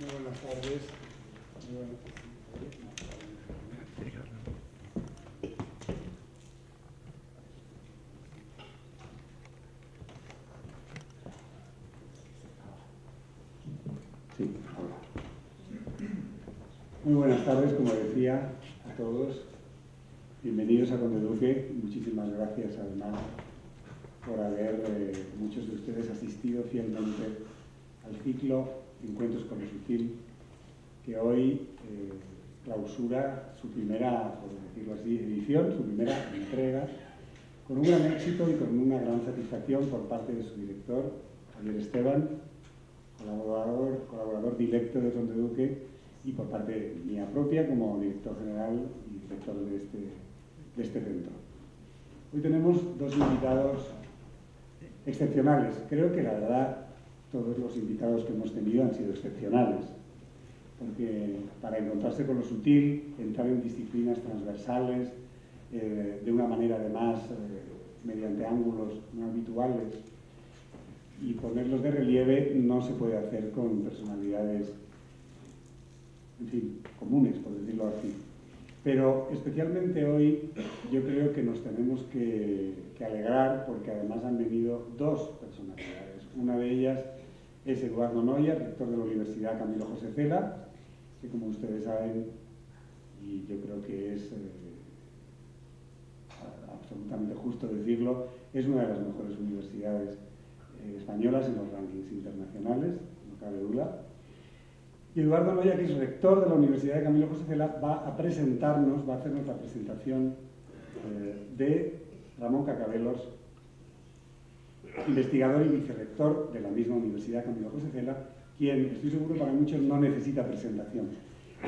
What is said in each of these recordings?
Muy buenas tardes. Muy buenas. Sí, ahora. Muy buenas tardes, como decía, a todos. Bienvenidos a Conde Duque. Muchísimas gracias, además, por haber, muchos de ustedes, asistido fielmente al ciclo Encuentros con el Sutil, que hoy clausura su primera, por decirlo así, edición, su primera entrega, con un gran éxito y con una gran satisfacción por parte de su director, Javier Esteban, colaborador directo de Conde Duque, y por parte mía propia como director general y director de este centro. Hoy tenemos dos invitados excepcionales. Creo que la verdad todos los invitados que hemos tenido han sido excepcionales, porque para encontrarse con lo sutil, entrar en disciplinas transversales, de una manera además mediante ángulos no habituales, y ponerlos de relieve no se puede hacer con personalidades, en fin, comunes, por decirlo así. Pero especialmente hoy yo creo que nos tenemos que alegrar, porque además han venido dos personalidades. Una de ellas es Eduardo Noya, rector de la Universidad Camilo José Cela, que, como ustedes saben, y yo creo que es absolutamente justo decirlo, es una de las mejores universidades españolas en los rankings internacionales, no cabe duda. Y Eduardo Noya, que es rector de la Universidad de Camilo José Cela, va a hacernos la presentación de Ramón Cacabelos, investigador y vicerrector de la misma Universidad Camilo José Cela, quien, estoy seguro, para muchos no necesita presentación,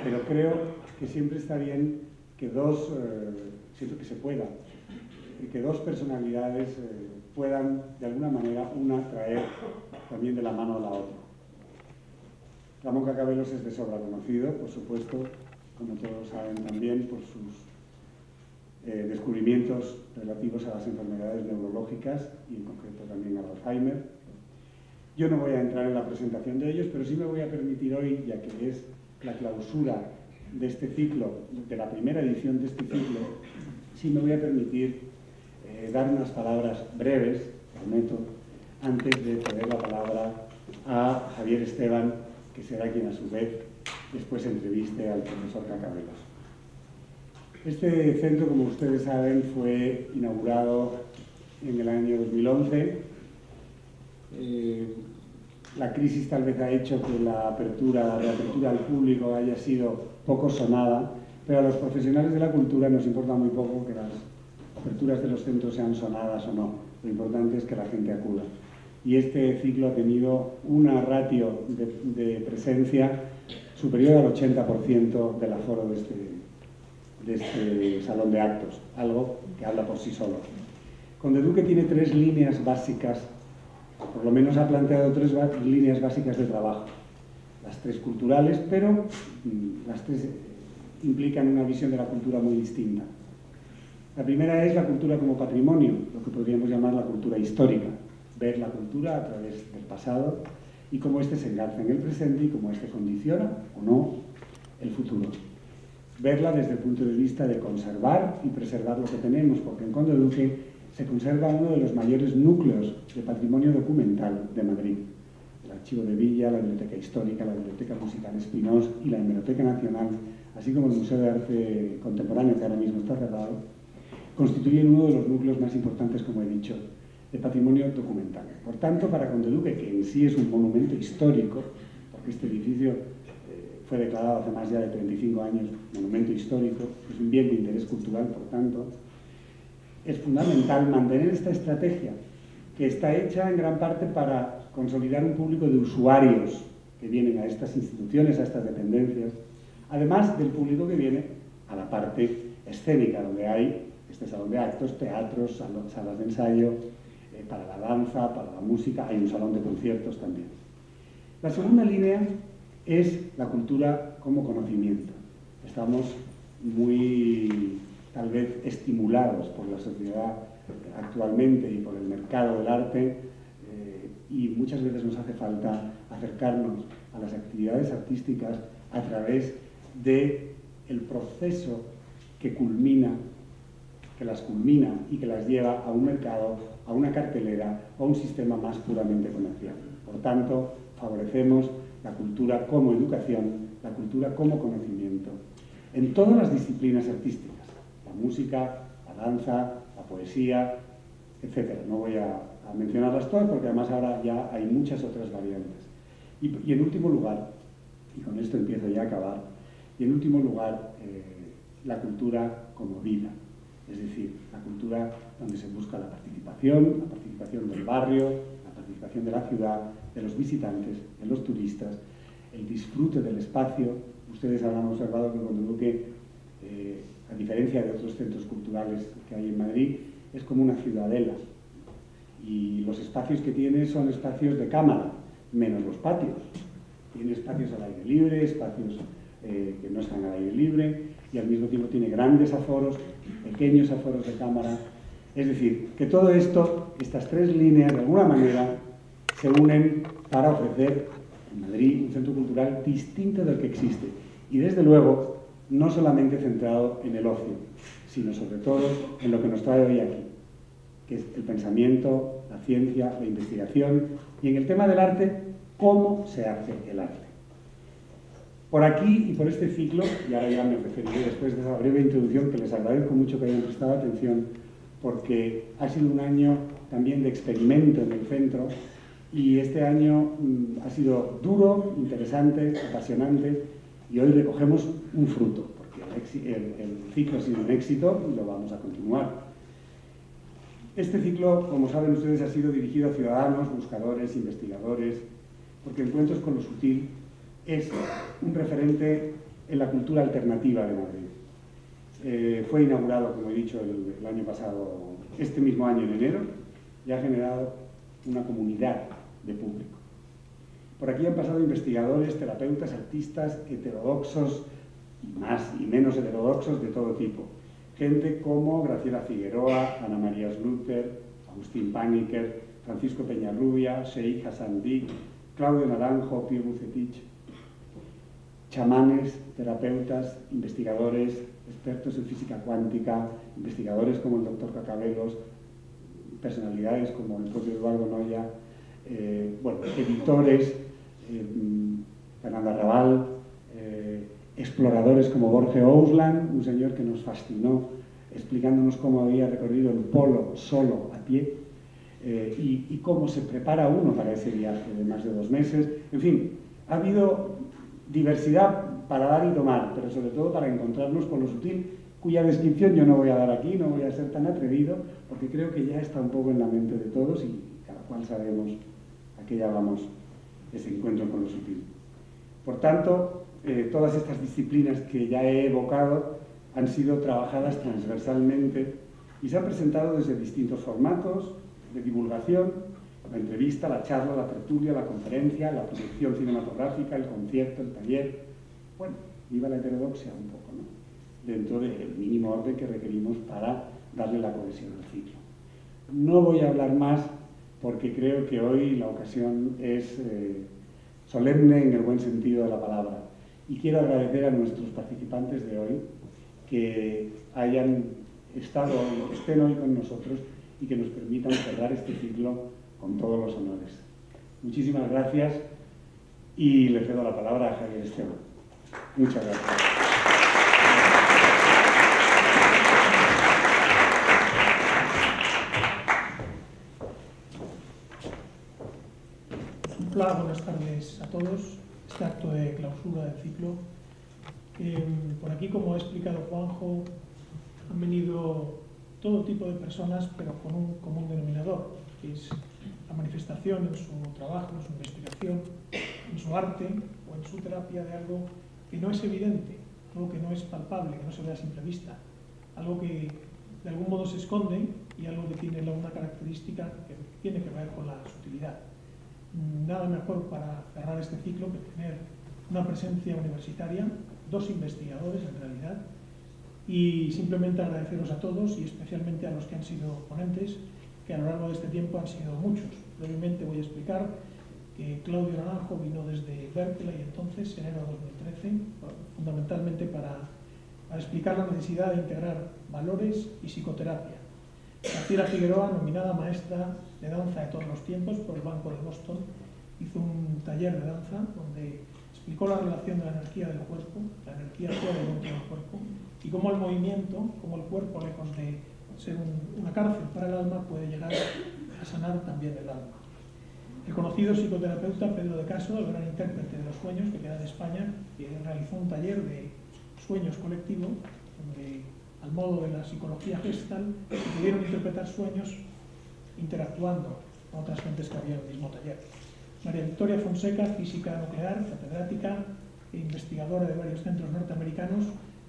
pero creo que siempre está bien que siento que se pueda, que dos personalidades puedan, de alguna manera, una traer también de la mano a la otra. Ramón Cacabelos es de sobra conocido, por supuesto, como todos saben también, por sus descubrimientos relativos a las enfermedades neurológicas y en concreto también al Alzheimer. Yo no voy a entrar en la presentación de ellos, pero sí me voy a permitir hoy, ya que es la clausura de este ciclo, de la primera edición de este ciclo, sí me voy a permitir dar unas palabras breves, prometo, antes de ceder la palabra a Javier Esteban, que será quien a su vez después entreviste al profesor Cacabelos. Este centro, como ustedes saben, fue inaugurado en el año 2011. La crisis tal vez ha hecho que la reapertura al público haya sido poco sonada, pero a los profesionales de la cultura nos importa muy poco que las aperturas de los centros sean sonadas o no. Lo importante es que la gente acuda. Y este ciclo ha tenido una ratio de presencia superior al 80% del aforo de este salón de actos, algo que habla por sí solo. Conde Duque tiene tres líneas básicas, por lo menos ha planteado tres líneas básicas de trabajo. Las tres culturales, pero las tres implican una visión de la cultura muy distinta. La primera es la cultura como patrimonio, lo que podríamos llamar la cultura histórica. Ver la cultura a través del pasado y cómo éste se engarza en el presente y cómo éste condiciona o no el futuro. Verla desde el punto de vista de conservar y preservar lo que tenemos, porque en Conde Duque se conserva uno de los mayores núcleos de patrimonio documental de Madrid. El Archivo de Villa, la Biblioteca Histórica, la Biblioteca Musical Espinós y la Hemeroteca Nacional, así como el Museo de Arte Contemporáneo, que ahora mismo está cerrado, constituyen uno de los núcleos más importantes, como he dicho, de patrimonio documental. Por tanto, para Conde Duque, que en sí es un monumento histórico, porque este edificio fue declarado hace más ya de 35 años monumento histórico, es un bien de interés cultural, por tanto, es fundamental mantener esta estrategia, que está hecha en gran parte para consolidar un público de usuarios que vienen a estas instituciones, a estas dependencias, además del público que viene a la parte escénica, donde hay este salón de actos, teatros, salas de ensayo, para la danza, para la música, hay un salón de conciertos también. La segunda línea es la cultura como conocimiento. Estamos muy, tal vez, estimulados por la sociedad actualmente y por el mercado del arte y muchas veces nos hace falta acercarnos a las actividades artísticas a través del proceso que las culmina y que las lleva a un mercado, a una cartelera o a un sistema más puramente comercial. Por tanto, favorecemos la cultura como educación, la cultura como conocimiento, en todas las disciplinas artísticas, la música, la danza, la poesía, etc. No voy a mencionarlas todas porque además ahora ya hay muchas otras variantes. Y en último lugar, y con esto empiezo ya a acabar, y en último lugar, la cultura como vida. Es decir, la cultura donde se busca la participación del barrio, la participación de la ciudad, de los visitantes, de los turistas, el disfrute del espacio. Ustedes habrán observado que Conde Duque, a diferencia de otros centros culturales que hay en Madrid, es como una ciudadela. Y los espacios que tiene son espacios de cámara, menos los patios. Tiene espacios al aire libre, espacios que no están al aire libre, y al mismo tiempo tiene grandes aforos, pequeños aforos de cámara. Es decir, que todo esto, estas tres líneas, de alguna manera, se unen para ofrecer en Madrid un centro cultural distinto del que existe. Y desde luego, no solamente centrado en el ocio, sino sobre todo en lo que nos trae hoy aquí, que es el pensamiento, la ciencia, la investigación, y en el tema del arte, cómo se hace el arte. Por aquí y por este ciclo, y ahora ya me referiré después de esa breve introducción, que les agradezco mucho que hayan prestado atención, porque ha sido un año también de experimento en el centro, y este año ha sido duro, interesante, apasionante, y hoy recogemos un fruto, porque el ciclo ha sido un éxito y lo vamos a continuar. Este ciclo, como saben ustedes, ha sido dirigido a ciudadanos, buscadores, investigadores, porque Encuentros con lo Sutil es un referente en la cultura alternativa de Madrid. Fue inaugurado, como he dicho, el año pasado, este mismo año en enero, y ha generado una comunidad de público. Por aquí han pasado investigadores, terapeutas, artistas, heterodoxos y más y menos heterodoxos de todo tipo. Gente como Graciela Figueroa, Ana María Sluter, Agustín Paniker, Francisco Peñarrubia, Sheikh Hassan Dik, Claudio Naranjo, Pío Bucetich, chamanes, terapeutas, investigadores, expertos en física cuántica, investigadores como el doctor Cacabelos, personalidades como el propio Eduardo Noya, editores, Fernando Arrabal, exploradores como Borge Ousland, un señor que nos fascinó explicándonos cómo había recorrido el polo solo a pie, y cómo se prepara uno para ese viaje de más de 2 meses. En fin, ha habido diversidad para dar y tomar, pero sobre todo para encontrarnos con lo sutil, cuya descripción yo no voy a dar aquí, no voy a ser tan atrevido, porque creo que ya está un poco en la mente de todos y cada cual sabemos a qué llamamos ese encuentro con lo sutil. Por tanto, todas estas disciplinas que ya he evocado han sido trabajadas transversalmente y se han presentado desde distintos formatos de divulgación: la entrevista, la charla, la tertulia, la conferencia, la proyección cinematográfica, el concierto, el taller. Bueno, viva la heterodoxia un poco, ¿no? Dentro del mínimo orden que requerimos para darle la cohesión al ciclo. No voy a hablar más porque creo que hoy la ocasión es solemne en el buen sentido de la palabra. Y quiero agradecer a nuestros participantes de hoy que estén hoy con nosotros y que nos permitan cerrar este ciclo con todos los honores. Muchísimas gracias y le cedo la palabra a Javier Esteban. Muchas gracias. Hola, buenas tardes a todos. Este acto de clausura del ciclo. Por aquí, como ha explicado Juanjo, han venido todo tipo de personas, pero con un común denominador, que es la manifestación en su trabajo, en su investigación, en su arte o en su terapia de algo que no es evidente, algo que no es palpable, que no se ve a simple vista, algo que de algún modo se esconde y algo que tiene una característica que tiene que ver con la sutilidad. Nada mejor para cerrar este ciclo que tener una presencia universitaria, 2 investigadores en realidad, y simplemente agradeceros a todos y especialmente a los que han sido ponentes que a lo largo de este tiempo han sido muchos. Brevemente voy a explicar que Claudio Naranjo vino desde Berkeley entonces, enero de 2013, fundamentalmente para explicar la necesidad de integrar valores y psicoterapia. Graciela Figueroa, nominada maestra de danza de todos los tiempos por el Banco de Boston, hizo un taller de danza donde explicó la relación de la energía del cuerpo, la energía fuera y dentro del cuerpo, y cómo el movimiento, cómo el cuerpo, lejos de ser una cárcel para el alma, puede llegar a sanar también el alma. El conocido psicoterapeuta Pedro de Caso, el gran intérprete de los sueños, que queda de España, que realizó un taller de sueños colectivos, donde, al modo de la psicología Gestalt, se pudieron interpretar sueños interactuando con otras gentes que había en el mismo taller. María Victoria Fonseca, física nuclear, catedrática e investigadora de varios centros norteamericanos,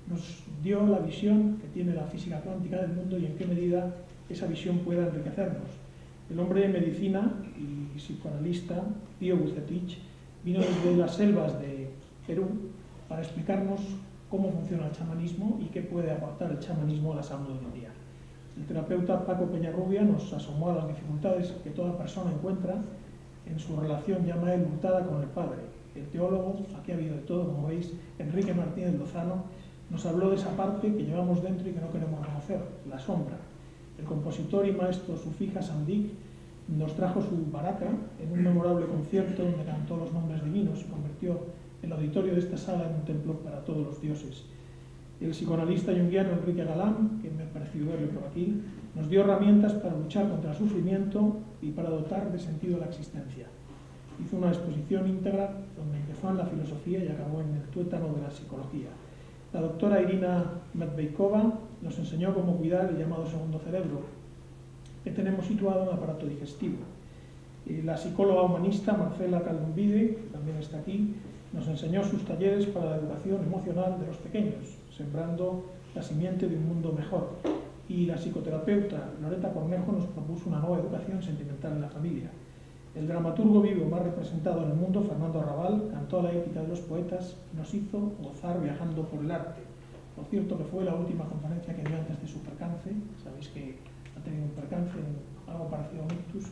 nos dio la visión que tiene la física cuántica del mundo y en qué medida esa visión pueda enriquecernos. El hombre de medicina y psicoanalista, Pío Bucetich, vino desde las selvas de Perú para explicarnos cómo funciona el chamanismo y qué puede aportar el chamanismo a la salud hoy en día. El terapeuta Paco Peñarrubia nos asomó a las dificultades que toda persona encuentra en su relación, llama él, hurtada con el Padre. El teólogo, aquí ha habido de todo, como veis, Enrique Martínez Lozano, nos habló de esa parte que llevamos dentro y que no queremos reconocer, la sombra. El compositor y maestro Sufija Sandik nos trajo su baraca en un memorable concierto donde cantó los nombres divinos y convirtió el auditorio de esta sala en un templo para todos los dioses. El psicoanalista junguiano Enrique Galán, que me ha parecido verlo por aquí, nos dio herramientas para luchar contra el sufrimiento y para dotar de sentido a la existencia. Hizo una exposición íntegra donde empezó en la filosofía y acabó en el tuétano de la psicología. La doctora Irina Medveikova nos enseñó cómo cuidar el llamado segundo cerebro, que tenemos situado en el aparato digestivo. La psicóloga humanista Marcela Caldumbide, que también está aquí, nos enseñó sus talleres para la educación emocional de los pequeños, sembrando la simiente de un mundo mejor. Y la psicoterapeuta Loreta Cornejo nos propuso una nueva educación sentimental en la familia. El dramaturgo vivo más representado en el mundo, Fernando Arrabal, cantó la épica de los poetas y nos hizo gozar viajando por el arte. Por cierto, que fue la última conferencia que dio antes de su percance. Sabéis que ha tenido un percance, algo parecido a un ictus,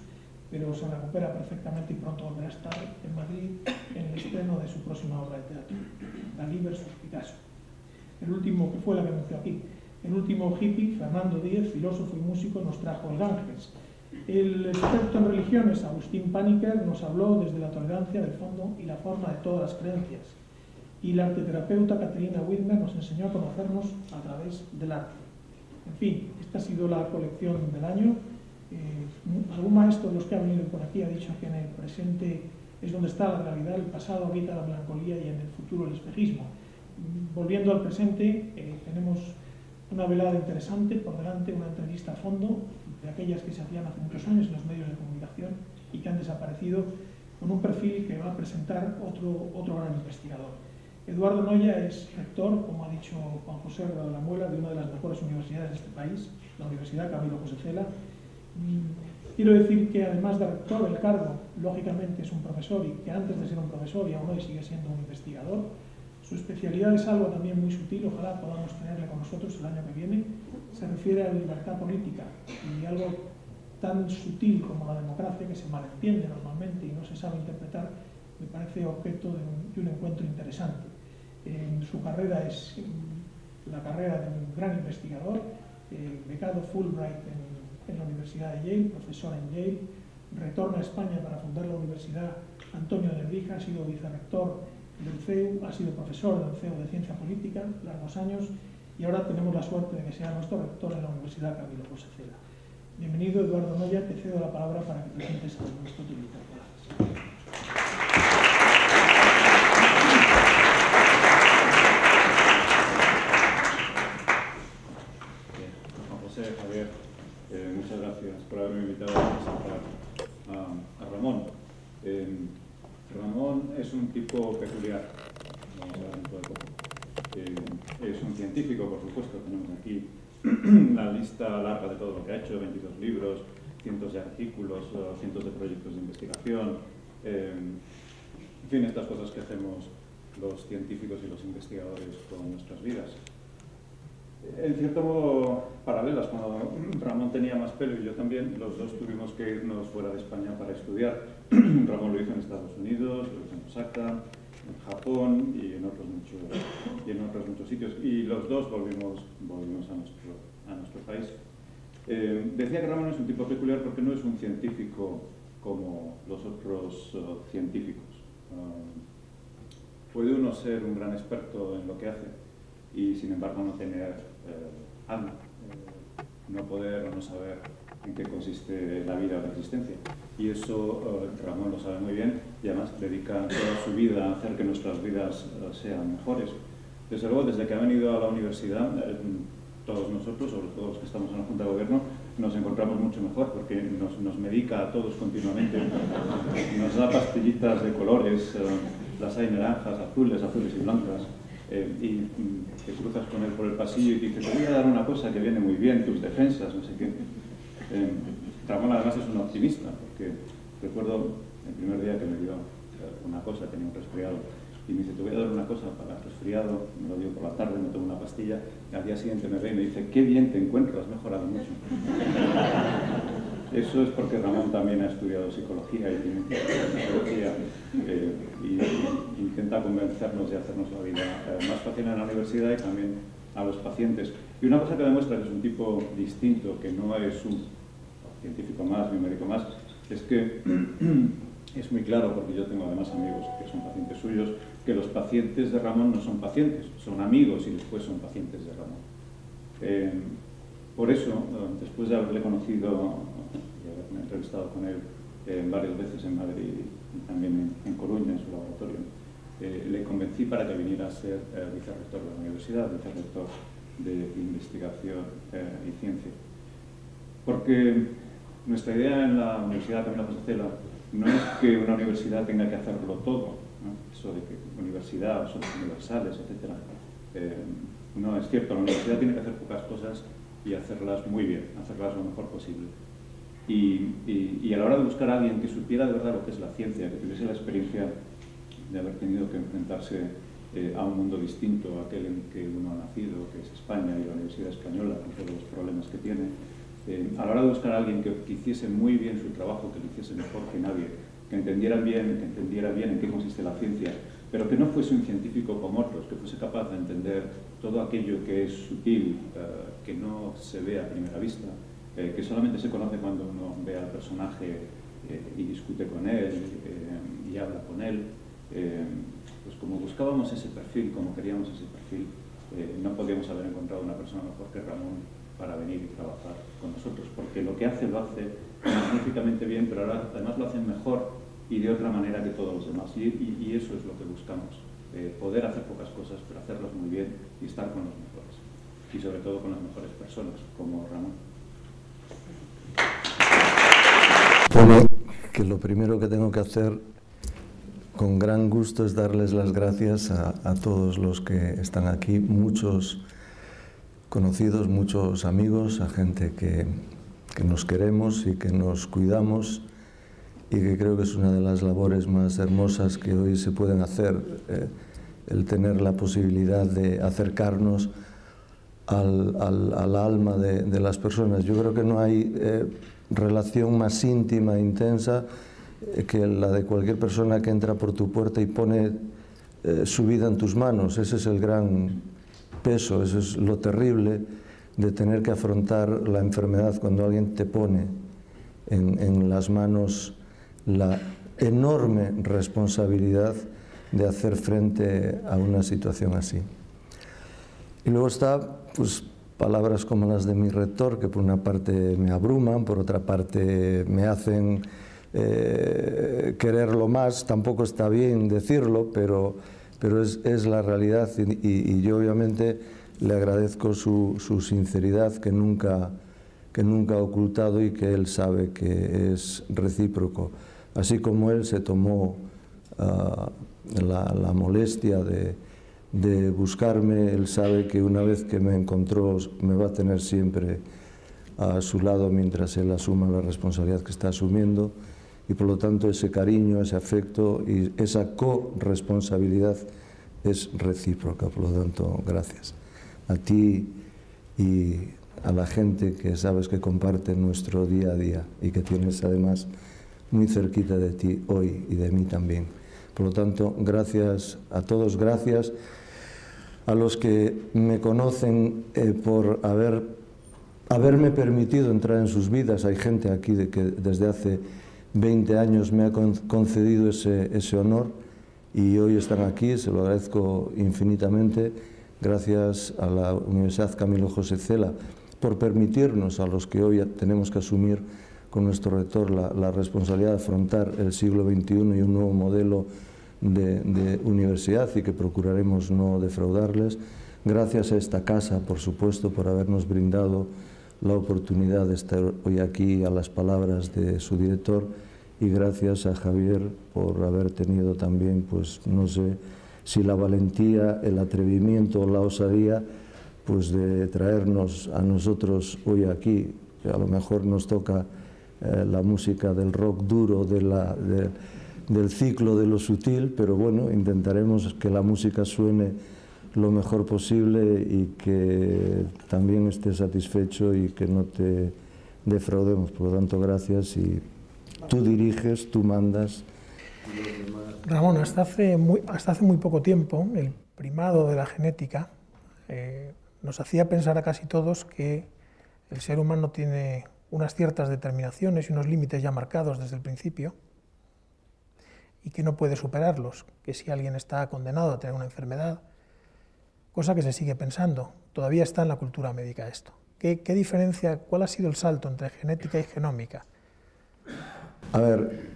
pero se recupera perfectamente y pronto volverá a estar en Madrid en el estreno de su próxima obra de teatro, Dalí versus Picasso. El último, que fue la que anunció aquí, el último hippie, Fernando Díez, filósofo y músico, nos trajo el Ganges. El experto en religiones, Agustín Paniker, nos habló desde la tolerancia del fondo y la forma de todas las creencias. Y la arteterapeuta Caterina Widmer nos enseñó a conocernos a través del arte. En fin, esta ha sido la colección del año. Algún maestro de los que ha venido por aquí ha dicho que en el presente es donde está la realidad, el pasado habita la melancolía y en el futuro el espejismo. Volviendo al presente, tenemos una velada interesante por delante, una entrevista a fondo de aquellas que se hacían hace muchos años en los medios de comunicación y que han desaparecido, con un perfil que va a presentar otro gran investigador. Eduardo Noya es rector, como ha dicho Juan José de la Muela, de una de las mejores universidades de este país, la Universidad Camilo José Cela. Quiero decir que además de rector, el cargo, lógicamente, es un profesor y que antes de ser un profesor y aún hoy sigue siendo un investigador. Su especialidad es algo también muy sutil, ojalá podamos tenerle con nosotros el año que viene. Se refiere a la libertad política y algo tan sutil como la democracia, que se malentiende normalmente y no se sabe interpretar, me parece objeto de un encuentro interesante. Su carrera es la carrera de un gran investigador, becado Fulbright en la Universidad de Yale, profesor en Yale, retorna a España para fundar la Universidad Antonio de Nebrija, ha sido vicerrector del CEU, ha sido profesor del CEU de Ciencia Política largos años y ahora tenemos la suerte de que sea nuestro rector en la Universidad Camilo José Cela. Bienvenido, Eduardo Noya, te cedo la palabra para que presentes a nuestro invitado. Juan José, Javier, muchas gracias por haberme invitado a presentar a Ramón. Ramón es un tipo peculiar, vamos a ver dentro de poco. Es un científico, por supuesto, tenemos aquí la lista larga de todo lo que ha hecho, 22 libros, cientos de artículos, cientos de proyectos de investigación, en fin, estas cosas que hacemos los científicos y los investigadores con nuestras vidas. En cierto modo, paralelas. Cuando Ramón tenía más pelo y yo también, los dos tuvimos que irnos fuera de España para estudiar. Ramón lo hizo en Estados Unidos, lo hizo en Osaka, en Japón y en otros muchos sitios. Y los dos volvimos a nuestro país. Decía que Ramón es un tipo peculiar porque no es un científico como los otros científicos. Puede uno ser un gran experto en lo que hace y sin embargo no tener alma, no poder o no saber en qué consiste la vida o la existencia. Y eso Ramón lo sabe muy bien y además dedica toda su vida a hacer que nuestras vidas sean mejores. Desde luego, desde que ha venido a la universidad, todos nosotros, sobre todo los que estamos en la Junta de Gobierno, nos encontramos mucho mejor porque nos medica a todos continuamente, nos da pastillitas de colores, las hay naranjas, azules y blancas, y te cruzas con él por el pasillo y te dice: te voy a dar una cosa que viene muy bien, tus defensas, no sé qué. Ramón además es un optimista, porque recuerdo el primer día que me dio una cosa, tenía un resfriado, y me dice: te voy a dar una cosa para el resfriado, me lo dio por la tarde, me tomo una pastilla, y al día siguiente me ve y me dice: qué bien te encuentro, has mejorado mucho. Eso es porque Ramón también ha estudiado psicología y tiene psicología, y intenta convencernos de hacernos la vida más fácil en la universidad y también a los pacientes. Y una cosa que demuestra que es un tipo distinto, que no es un científico más ni un médico más, es que es muy claro, porque yo tengo además amigos que son pacientes suyos, que los pacientes de Ramón no son pacientes, son amigos y después son pacientes de Ramón. Por eso, después de haberle conocido y haberme entrevistado con él varias veces en Madrid y también en Coruña, en su laboratorio, le convencí para que viniera a ser vicerrector de la universidad, vicerrector de investigación y ciencia. Porque nuestra idea en la Universidad Camilo José Cela no es que una universidad tenga que hacerlo todo, ¿no? Eso de que universidad son universales, etc. No es cierto, la universidad tiene que hacer pocas cosas y hacerlas muy bien, hacerlas lo mejor posible. Y a la hora de buscar a alguien que supiera de verdad lo que es la ciencia, que tuviese la experiencia de haber tenido que enfrentarse a un mundo distinto a aquel en que uno ha nacido, que es España y la Universidad Española, con todos los problemas que tiene, a la hora de buscar a alguien que hiciese muy bien su trabajo, que lo hiciese mejor que nadie, que entendiera bien en qué consiste la ciencia, pero que no fuese un científico como otros, que fuese capaz de entender todo aquello que es sutil, que no se ve a primera vista, que solamente se conoce cuando uno ve al personaje y discute con él y habla con él. Pues como buscábamos ese perfil, como queríamos ese perfil, no podíamos haber encontrado una persona mejor que Ramón para venir y trabajar con nosotros, porque lo que hace lo hace magníficamente bien, pero ahora además lo hace mejor y de otra manera que todos los demás, y eso es lo que buscamos, poder hacer pocas cosas, pero hacerlas muy bien y estar con los mejores, y sobre todo con las mejores personas, como Ramón. Bueno, que lo primero que tengo que hacer con gran gusto es darles las gracias a todos los que están aquí, muchos conocidos, muchos amigos, a gente que nos queremos y que nos cuidamos, y que creo que es una de las labores más hermosas que hoy se pueden hacer, el tener la posibilidad de acercarnos al alma de las personas. Yo creo que no hay relación más íntima e intensa que la de cualquier persona que entra por tu puerta y pone su vida en tus manos. Ese es el gran peso, eso es lo terrible de tener que afrontar la enfermedad, cuando alguien te pone en las manos la enorme responsabilidad de hacer frente a una situación así. Y luego está, pues, palabras como las de mi rector, que por una parte me abruman, por otra parte me hacen quererlo más. Tampoco está bien decirlo, pero es la realidad, y yo obviamente le agradezco su sinceridad, que nunca ha ocultado y que él sabe que es recíproco. Así como él se tomó la molestia de buscarme, él sabe que una vez que me encontró me va a tener siempre a su lado mientras él asuma la responsabilidad que está asumiendo, y por lo tanto ese cariño, ese afecto y esa corresponsabilidad es recíproca. Por lo tanto, gracias a ti y a la gente que sabes que comparte nuestro día a día y que tienes además muy cerquita de ti hoy y de mí también. Por lo tanto, gracias a todos, gracias a los que me conocen por haberme permitido entrar en sus vidas. Hay gente aquí que desde hace 20 años me ha concedido ese honor y hoy están aquí, se lo agradezco infinitamente. Gracias a la Universidad Camilo José Cela por permitirnos, a los que hoy tenemos que asumir con nuestro rector la responsabilidad de afrontar el siglo XXI y un nuevo modelo de universidad, y que procuraremos no defraudarles. Gracias a esta casa, por supuesto, por habernos brindado la oportunidad de estar hoy aquí, a las palabras de su director, y gracias a Javier por haber tenido también, pues no sé si la valentía, el atrevimiento o la osadía, pues de traernos a nosotros hoy aquí. A lo mejor nos toca la música del rock duro, del ciclo de lo sutil, pero bueno, intentaremos que la música suene lo mejor posible y que también estés satisfecho y que no te defraudemos. Por lo tanto, gracias, y tú diriges, tú mandas. Ramón, hasta hace muy poco tiempo el primado de la genética nos hacía pensar a casi todos que el ser humano tiene unas ciertas determinaciones y unos límites ya marcados desde el principio y que no puede superarlos, que si alguien está condenado a tener una enfermedad, cosa que se sigue pensando, todavía está en la cultura médica esto. ¿Qué diferencia, cuál ha sido el salto entre genética y genómica? A ver,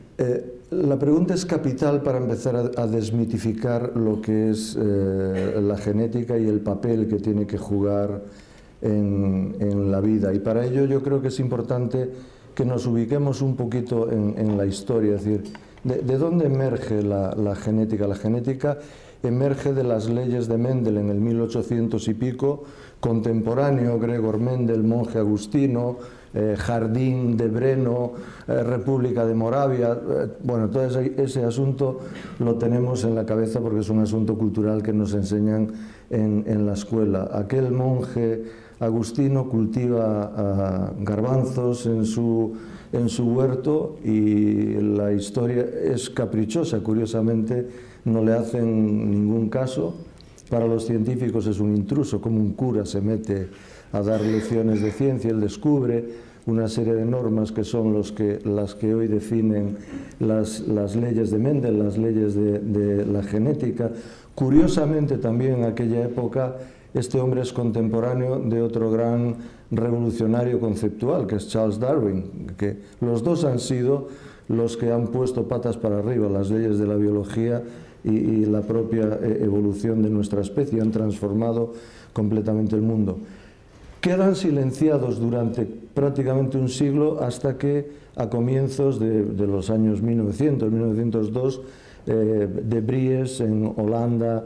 la pregunta es capital para empezar a desmitificar lo que es la genética y el papel que tiene que jugar en la vida. Y para ello yo creo que es importante que nos ubiquemos un poquito en la historia, es decir, ¿de dónde emerge la genética? La genética emerge de las leyes de Mendel en el 1800 y pico, contemporáneo, Gregor Mendel, monje agustino, Jardín de Breno, República de Moravia. Bueno, todo ese asunto lo tenemos en la cabeza porque es un asunto cultural que nos enseñan en la escuela. Aquel monje agustino cultiva garbanzos en su huerto y la historia es caprichosa, curiosamente no le hacen ningún caso. Para los científicos es un intruso, como un cura se mete a dar lecciones de ciencia. Él descubre una serie de normas que son las que hoy definen las leyes de Mendel, las leyes de la genética. Curiosamente también en aquella época este hombre es contemporáneo de otro gran revolucionario conceptual, que es Charles Darwin, que los dos han sido los que han puesto patas para arriba las leyes de la biología y la propia evolución de nuestra especie, han transformado completamente el mundo. Quedan silenciados durante prácticamente un siglo hasta que a comienzos de los años 1900, 1902, de Vries en Holanda,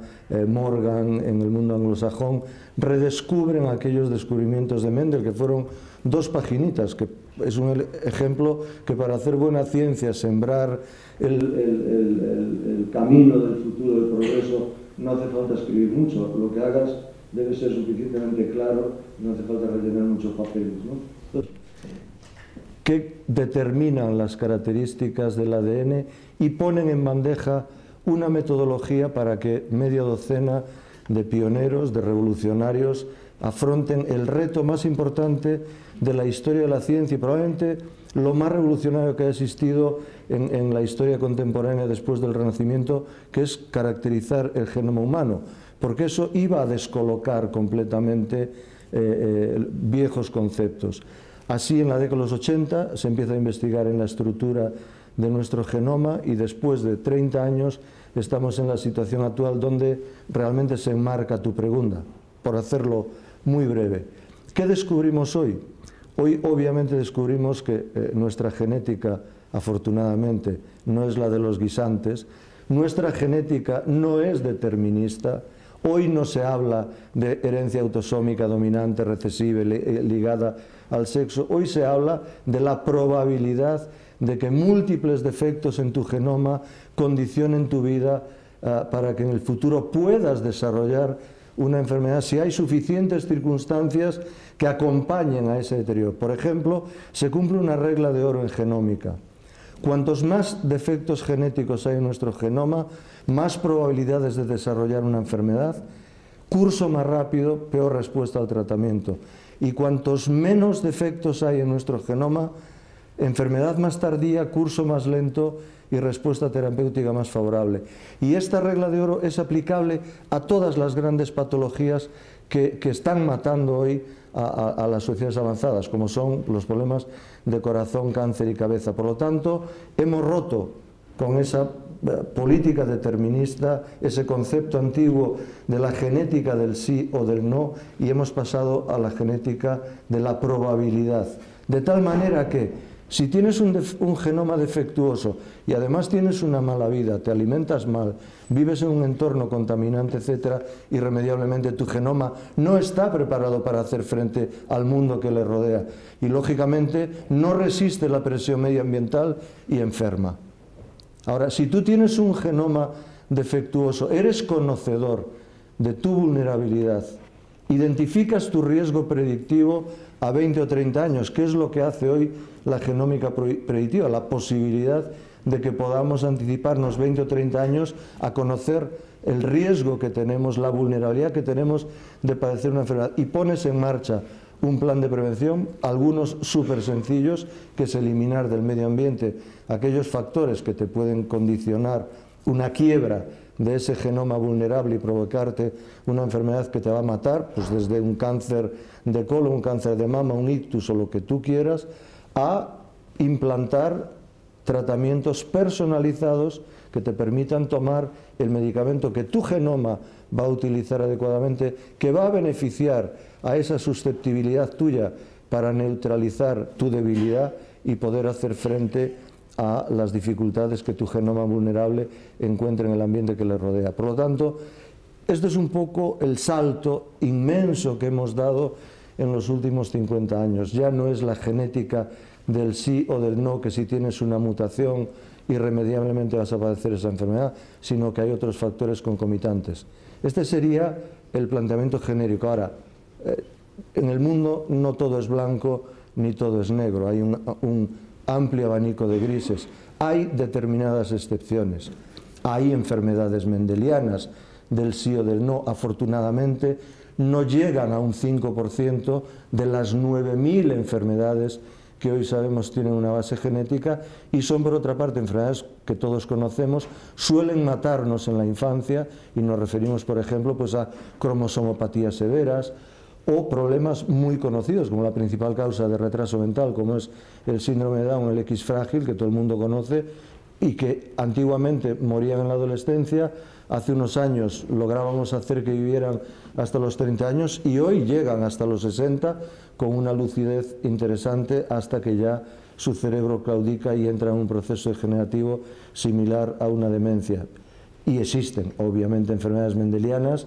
Morgan en el mundo anglosajón, redescubren aquellos descubrimientos de Mendel, que fueron 2 paginitas, que es un ejemplo que para hacer buena ciencia, sembrar el camino del futuro, del progreso, no hace falta escribir mucho, lo que hagas debe ser suficientemente claro, no hace falta rellenar muchos papeles, ¿no? Que determinan las características del ADN y ponen en bandeja una metodología para que media docena de pioneros, de revolucionarios, afronten el reto más importante de la historia de la ciencia y probablemente lo más revolucionario que ha existido en la historia contemporánea después del Renacimiento, que es caracterizar el genoma humano, porque eso iba a descolocar completamente viejos conceptos. Así, en la década de los 80 se empieza a investigar en la estructura de nuestro genoma y después de 30 años estamos en la situación actual donde realmente se enmarca tu pregunta. Por hacerlo muy breve, ¿qué descubrimos hoy? Hoy obviamente descubrimos que nuestra genética, afortunadamente, no es la de los guisantes, nuestra genética no es determinista. Hoy no se habla de herencia autosómica dominante, recesiva, ligada al sexo. Hoy se habla de la probabilidad de que múltiples defectos en tu genoma condicionen tu vida para que en el futuro puedas desarrollar una enfermedad si hay suficientes circunstancias que acompañen a ese deterioro. Por ejemplo, se cumple una regla de oro en genómica. Cuantos más defectos genéticos hay en nuestro genoma, más probabilidades de desarrollar una enfermedad, curso más rápido, peor respuesta al tratamiento. Y cuantos menos defectos hay en nuestro genoma, enfermedad más tardía, curso más lento y respuesta terapéutica más favorable. Y esta regla de oro es aplicable a todas las grandes patologías que están matando hoy a las sociedades avanzadas, como son los problemas de corazón, cáncer y cabeza. Por lo tanto, hemos roto con esa política determinista, ese concepto antiguo de la genética del sí o del no, y hemos pasado a la genética de la probabilidad. De tal manera que si tienes un genoma defectuoso y además tienes una mala vida, te alimentas mal, vives en un entorno contaminante, etcétera, irremediablemente tu genoma no está preparado para hacer frente al mundo que le rodea y lógicamente no resiste la presión medioambiental y enferma. Ahora, si tú tienes un genoma defectuoso, eres conocedor de tu vulnerabilidad, identificas tu riesgo predictivo a 20 o 30 años, que es lo que hace hoy la genómica predictiva, la posibilidad de que podamos anticiparnos 20 o 30 años a conocer el riesgo que tenemos, la vulnerabilidad que tenemos de padecer una enfermedad, y pones en marcha un plan de prevención, algunos súper sencillos, que es eliminar del medio ambiente aquellos factores que te pueden condicionar una quiebra de ese genoma vulnerable y provocarte una enfermedad que te va a matar, pues desde un cáncer de colon, un cáncer de mama, un ictus o lo que tú quieras, a implantar tratamientos personalizados que te permitan tomar el medicamento que tu genoma va a utilizar adecuadamente, que va a beneficiar a esa susceptibilidad tuya para neutralizar tu debilidad y poder hacer frente a las dificultades que tu genoma vulnerable encuentra en el ambiente que le rodea. Por lo tanto, esto es un poco el salto inmenso que hemos dado en los últimos 50 años. Ya no es la genética del sí o del no, que si tienes una mutación irremediablemente vas a padecer esa enfermedad, sino que hay otros factores concomitantes. Este sería el planteamiento genérico. Ahora, en el mundo no todo es blanco ni todo es negro, hay un amplio abanico de grises. Hay determinadas excepciones, hay enfermedades mendelianas del sí o del no, afortunadamente no llegan a un 5% de las 9.000 enfermedades que hoy sabemos tienen una base genética, y son por otra parte enfermedades que todos conocemos, suelen matarnos en la infancia, y nos referimos por ejemplo pues a cromosomopatías severas o problemas muy conocidos como la principal causa de retraso mental, como es el síndrome de Down, el X frágil, que todo el mundo conoce y que antiguamente morían en la adolescencia. Hace unos años lográbamos hacer que vivieran hasta los 30 años y hoy llegan hasta los 60 con una lucidez interesante, hasta que ya su cerebro claudica y entra en un proceso degenerativo similar a una demencia. Y existen obviamente enfermedades mendelianas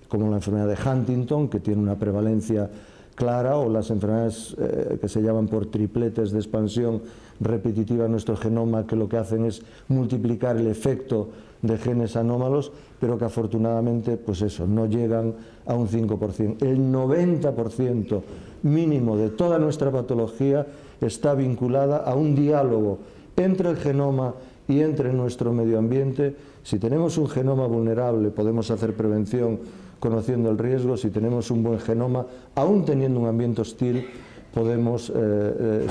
como la enfermedad de Huntington, que tiene una prevalencia clara, o las enfermedades que se llaman por tripletes de expansión repetitiva en nuestro genoma, que lo que hacen es multiplicar el efecto de genes anómalos, pero que afortunadamente pues eso, no llegan a un 5%. El 90% mínimo de toda nuestra patología está vinculada a un diálogo entre el genoma y entre nuestro medio ambiente. Si tenemos un genoma vulnerable, podemos hacer prevención conociendo el riesgo. Si tenemos un buen genoma, aún teniendo un ambiente hostil, podemos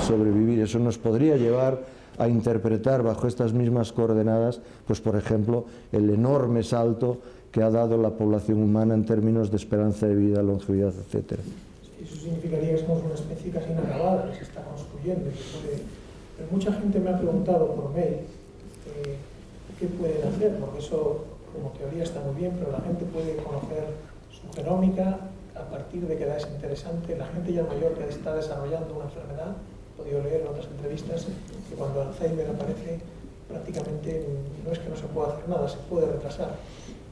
sobrevivir. Eso nos podría llevar a interpretar bajo estas mismas coordenadas, pues por ejemplo, el enorme salto que ha dado la población humana en términos de esperanza de vida, longevidad, etc. Eso significaría que somos una especie casi inacabada, que se está construyendo. Pero mucha gente me ha preguntado por mail qué pueden hacer, porque eso como teoría está muy bien, pero la gente puede conocer su genómica a partir de que es interesante. La gente ya mayor que está desarrollando una enfermedad, he podido leer en otras entrevistas que cuando Alzheimer aparece, prácticamente no es que no se pueda hacer nada, se puede retrasar,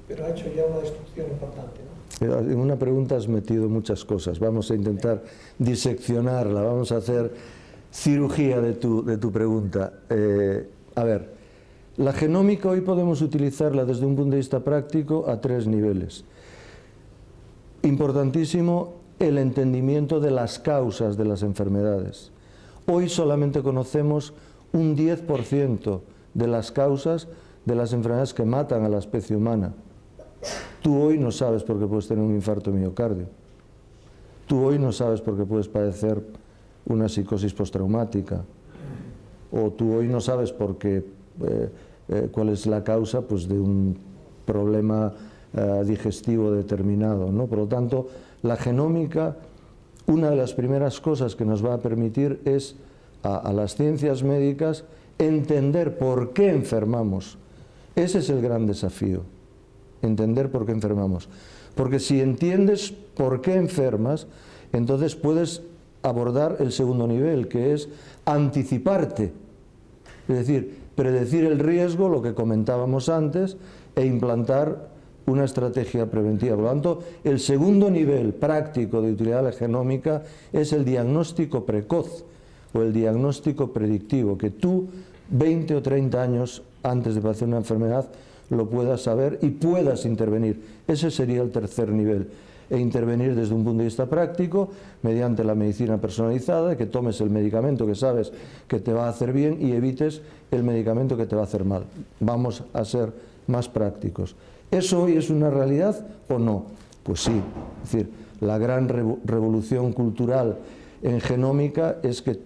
pero ha hecho ya una destrucción importante, ¿no? En una pregunta has metido muchas cosas. Vamos a intentar diseccionarla, vamos a hacer cirugía de tu pregunta. A ver, la genómica hoy podemos utilizarla desde un punto de vista práctico a 3 niveles. Importantísimo el entendimiento de las causas de las enfermedades. Hoy solamente conocemos un 10% de las causas de las enfermedades que matan a la especie humana. Tú hoy no sabes por qué puedes tener un infarto de miocardio. Tú hoy no sabes por qué puedes padecer una psicosis postraumática. O tú hoy no sabes por qué, cuál es la causa, pues, de un problema digestivo determinado, ¿no? Por lo tanto, la genómica, una de las primeras cosas que nos va a permitir es a las ciencias médicas entender por qué enfermamos. Ese es el gran desafío, entender por qué enfermamos. Porque si entiendes por qué enfermas, entonces puedes abordar el segundo nivel, que es anticiparte. Es decir, predecir el riesgo, lo que comentábamos antes, e implantar una estrategia preventiva. Por lo tanto, el segundo nivel práctico de utilidad de la genómica es el diagnóstico precoz o el diagnóstico predictivo, que tú 20 o 30 años antes de padecer una enfermedad lo puedas saber y puedas intervenir. Ese sería el tercer nivel. E intervenir desde un punto de vista práctico, mediante la medicina personalizada, que tomes el medicamento que sabes que te va a hacer bien y evites el medicamento que te va a hacer mal. Vamos a ser más prácticos. ¿Eso hoy es una realidad o no? Pues sí. Es decir, la gran revolución cultural en genómica es que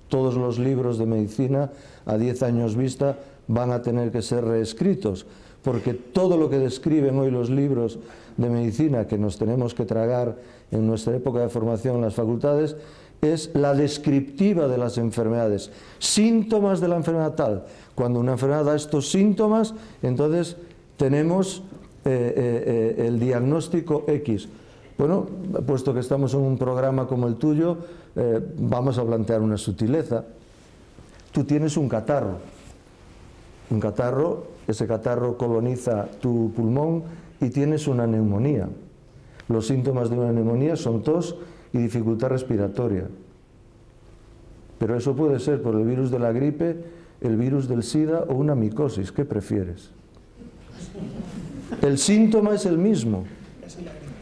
todos los libros de medicina a 10 años vista van a tener que ser reescritos, porque todo lo que describen hoy los libros de medicina que nos tenemos que tragar en nuestra época de formación en las facultades es la descriptiva de las enfermedades, síntomas de la enfermedad tal. Cuando una enfermedad da estos síntomas, entonces tenemos el diagnóstico X. Bueno, puesto que estamos en un programa como el tuyo, vamos a plantear una sutileza. Tú tienes un catarro. Un catarro, ese catarro coloniza tu pulmón y tienes una neumonía. Los síntomas de una neumonía son tos y dificultad respiratoria. Pero eso puede ser por el virus de la gripe, el virus del SIDA o una micosis. ¿Qué prefieres? El síntoma es el mismo.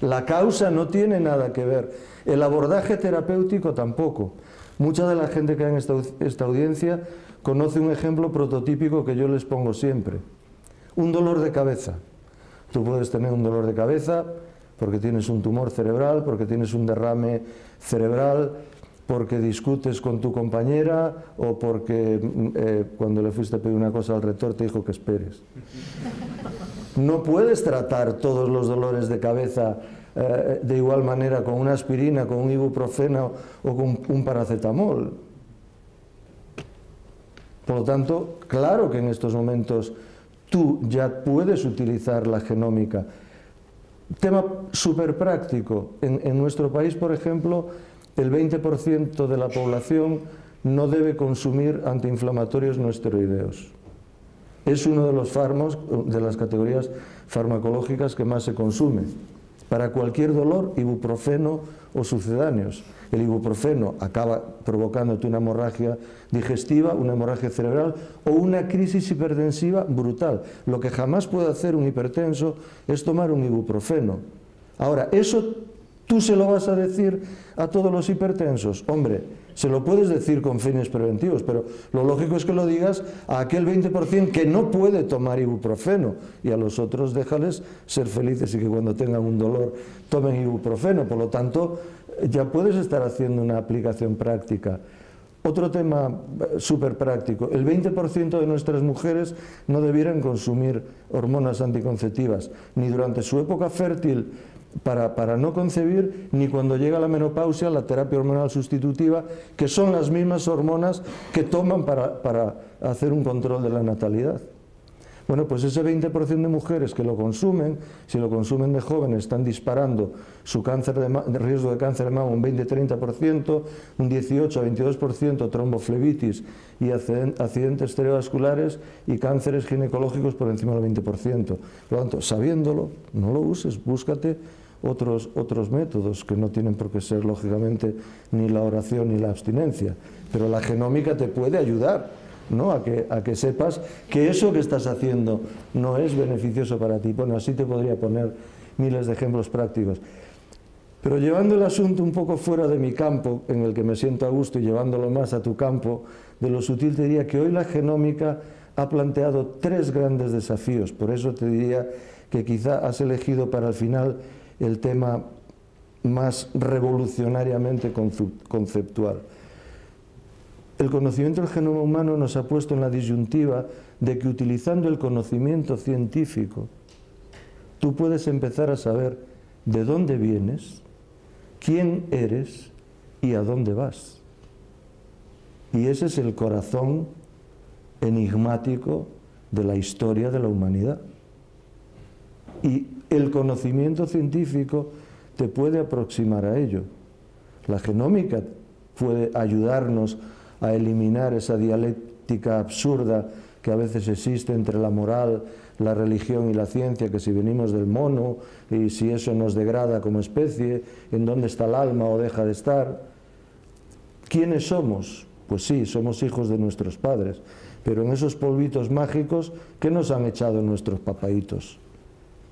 La causa no tiene nada que ver. El abordaje terapéutico tampoco. Mucha de la gente que hay en esta audiencia conoce un ejemplo prototípico que yo les pongo siempre. Un dolor de cabeza. Tú puedes tener un dolor de cabeza porque tienes un tumor cerebral, porque tienes un derrame cerebral, porque discutes con tu compañera o porque cuando le fuiste a pedir una cosa al rector te dijo que esperes. No puedes tratar todos los dolores de cabeza de igual manera con una aspirina, con un ibuprofeno o con un paracetamol. Por lo tanto, claro que en estos momentos tú ya puedes utilizar la genómica. Tema súper práctico. En nuestro país, por ejemplo, el 20% de la población no debe consumir antiinflamatorios no esteroideos. Es uno de los fármacos, de las categorías farmacológicas que más se consume. Para cualquier dolor, ibuprofeno o sucedáneos. El ibuprofeno acaba provocándote una hemorragia digestiva, una hemorragia cerebral o una crisis hipertensiva brutal. Lo que jamás puede hacer un hipertenso es tomar un ibuprofeno. Ahora, ¿eso tú se lo vas a decir a todos los hipertensos? Hombre, se lo puedes decir con fines preventivos, pero lo lógico es que lo digas a aquel 20% que no puede tomar ibuprofeno, y a los otros déjales ser felices y que cuando tengan un dolor tomen ibuprofeno. Por lo tanto, ya puedes estar haciendo una aplicación práctica. Otro tema súper práctico: el 20% de nuestras mujeres no debieran consumir hormonas anticonceptivas, ni durante su época fértil para no concebir, ni cuando llega la menopausia, la terapia hormonal sustitutiva, que son las mismas hormonas que toman para hacer un control de la natalidad. Bueno, pues ese 20% de mujeres que lo consumen, si lo consumen de jóvenes, están disparando su riesgo de cáncer de mama un 20-30%, un 18-22% tromboflebitis y accidentes cerebrovasculares y cánceres ginecológicos por encima del 20%. Por lo tanto, sabiéndolo, no lo uses, búscate otros métodos que no tienen por qué ser, lógicamente, ni la oración ni la abstinencia. Pero la genómica te puede ayudar, ¿no? a que sepas que eso que estás haciendo no es beneficioso para ti. Bueno, así te podría poner miles de ejemplos prácticos. Pero llevando el asunto un poco fuera de mi campo, en el que me siento a gusto, y llevándolo más a tu campo de lo sutil, te diría que hoy la genómica ha planteado 3 grandes desafíos. Por eso te diría que quizá has elegido para el final el tema más revolucionariamente conceptual. El conocimiento del genoma humano nos ha puesto en la disyuntiva de que utilizando el conocimiento científico tú puedes empezar a saber de dónde vienes, quién eres y a dónde vas. Y ese es el corazón enigmático de la historia de la humanidad. Y el conocimiento científico te puede aproximar a ello. La genómica puede ayudarnos a eliminar esa dialéctica absurda que a veces existe entre la moral, la religión y la ciencia, que si venimos del mono y si eso nos degrada como especie, en dónde está el alma o deja de estar. ¿Quiénes somos? Pues sí, somos hijos de nuestros padres, pero en esos polvitos mágicos, ¿qué nos han echado nuestros papaitos?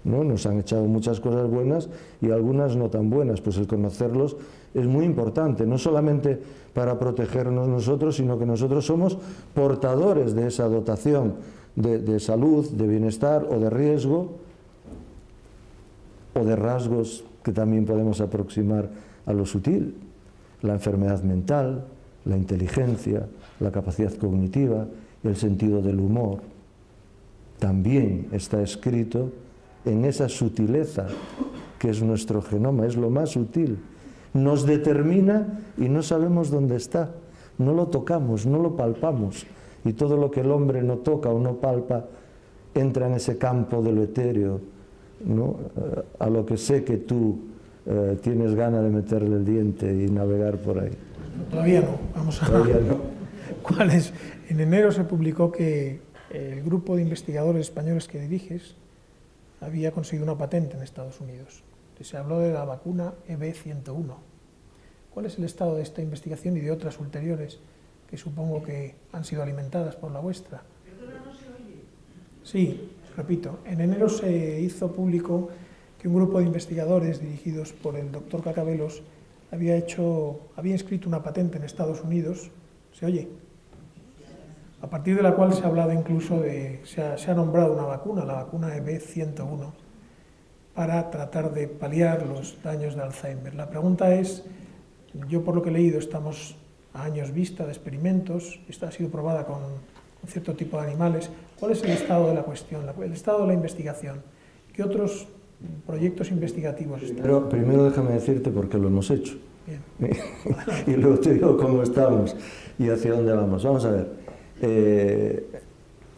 ¿No? Nos han echado muchas cosas buenas y algunas no tan buenas, pues el conocerlos es muy importante, no solamente para protegernos nosotros, sino que nosotros somos portadores de esa dotación de salud, de bienestar o de riesgo, o de rasgos que también podemos aproximar a lo sutil, la enfermedad mental, la inteligencia, la capacidad cognitiva, el sentido del humor. También está escrito en esa sutileza que es nuestro genoma, es lo más sutil. Nos determina y no sabemos dónde está, no lo tocamos, no lo palpamos, y todo lo que el hombre no toca o no palpa entra en ese campo de lo etéreo, ¿no? A lo que sé que tú tienes ganas de meterle el diente y navegar por ahí. Todavía no, vamos a... Todavía no. ¿Cuál es? En enero se publicó que el grupo de investigadores españoles que diriges había conseguido una patente en Estados Unidos. Se habló de la vacuna EB101. ¿Cuál es el estado de esta investigación y de otras ulteriores que supongo que han sido alimentadas por la vuestra? Sí, repito, en enero se hizo público que un grupo de investigadores dirigidos por el doctor Cacabelos había inscrito una patente en Estados Unidos, ¿se oye? A partir de la cual se ha hablado incluso se ha nombrado una vacuna, la vacuna EB101, para tratar de paliar los daños de Alzheimer. La pregunta es, yo por lo que he leído estamos a años vista de experimentos, esta ha sido probada con cierto tipo de animales. ¿Cuál es el estado de la cuestión, el estado de la investigación? ¿Qué otros proyectos investigativos están? Pero primero déjame decirte por qué lo hemos hecho. Bien. Y luego te digo cómo estamos y hacia dónde vamos. Vamos a ver.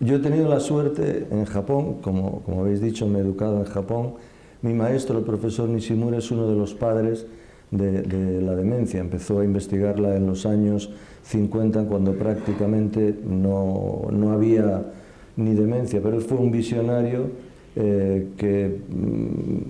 Yo he tenido la suerte en Japón, como habéis dicho, me he educado en Japón. Mi maestro, el profesor Nishimura, es uno de los padres de la demencia. Empezó a investigarla en los años 50, cuando prácticamente no había ni demencia, pero él fue un visionario que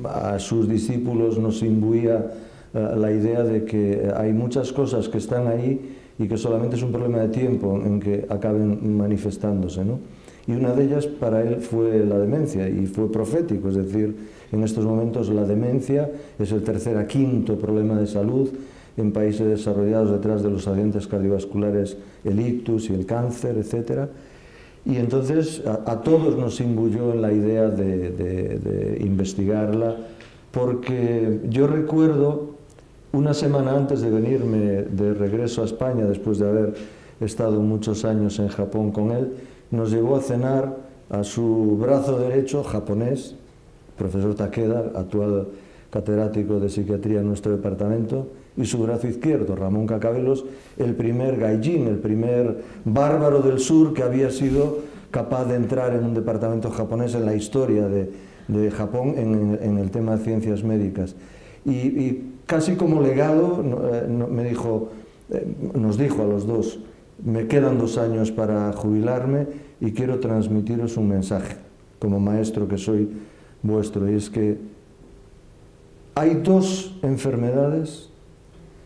a sus discípulos nos imbuía la idea de que hay muchas cosas que están ahí y que solamente es un problema de tiempo en que acaben manifestándose, ¿no? Y una de ellas para él fue la demencia, y fue profético, es decir, en estos momentos la demencia es el tercer a quinto problema de salud en países desarrollados, detrás de los accidentes cardiovasculares, el ictus y el cáncer, etc. Y entonces a todos nos imbuyó en la idea de investigarla, porque yo recuerdo, una semana antes de venirme de regreso a España, después de haber estado muchos años en Japón con él, nos llevó a cenar a su brazo derecho, japonés, profesor Takeda, actual catedrático de psiquiatría en nuestro departamento, y su brazo izquierdo, Ramón Cacabelos, el primer gaijin, el primer bárbaro del sur que había sido capaz de entrar en un departamento japonés en la historia de Japón en el tema de ciencias médicas. Y casi como legado nos dijo a los dos: me quedan 2 años para jubilarme y quiero transmitiros un mensaje, como maestro que soy vuestro, y es que hay 2 enfermedades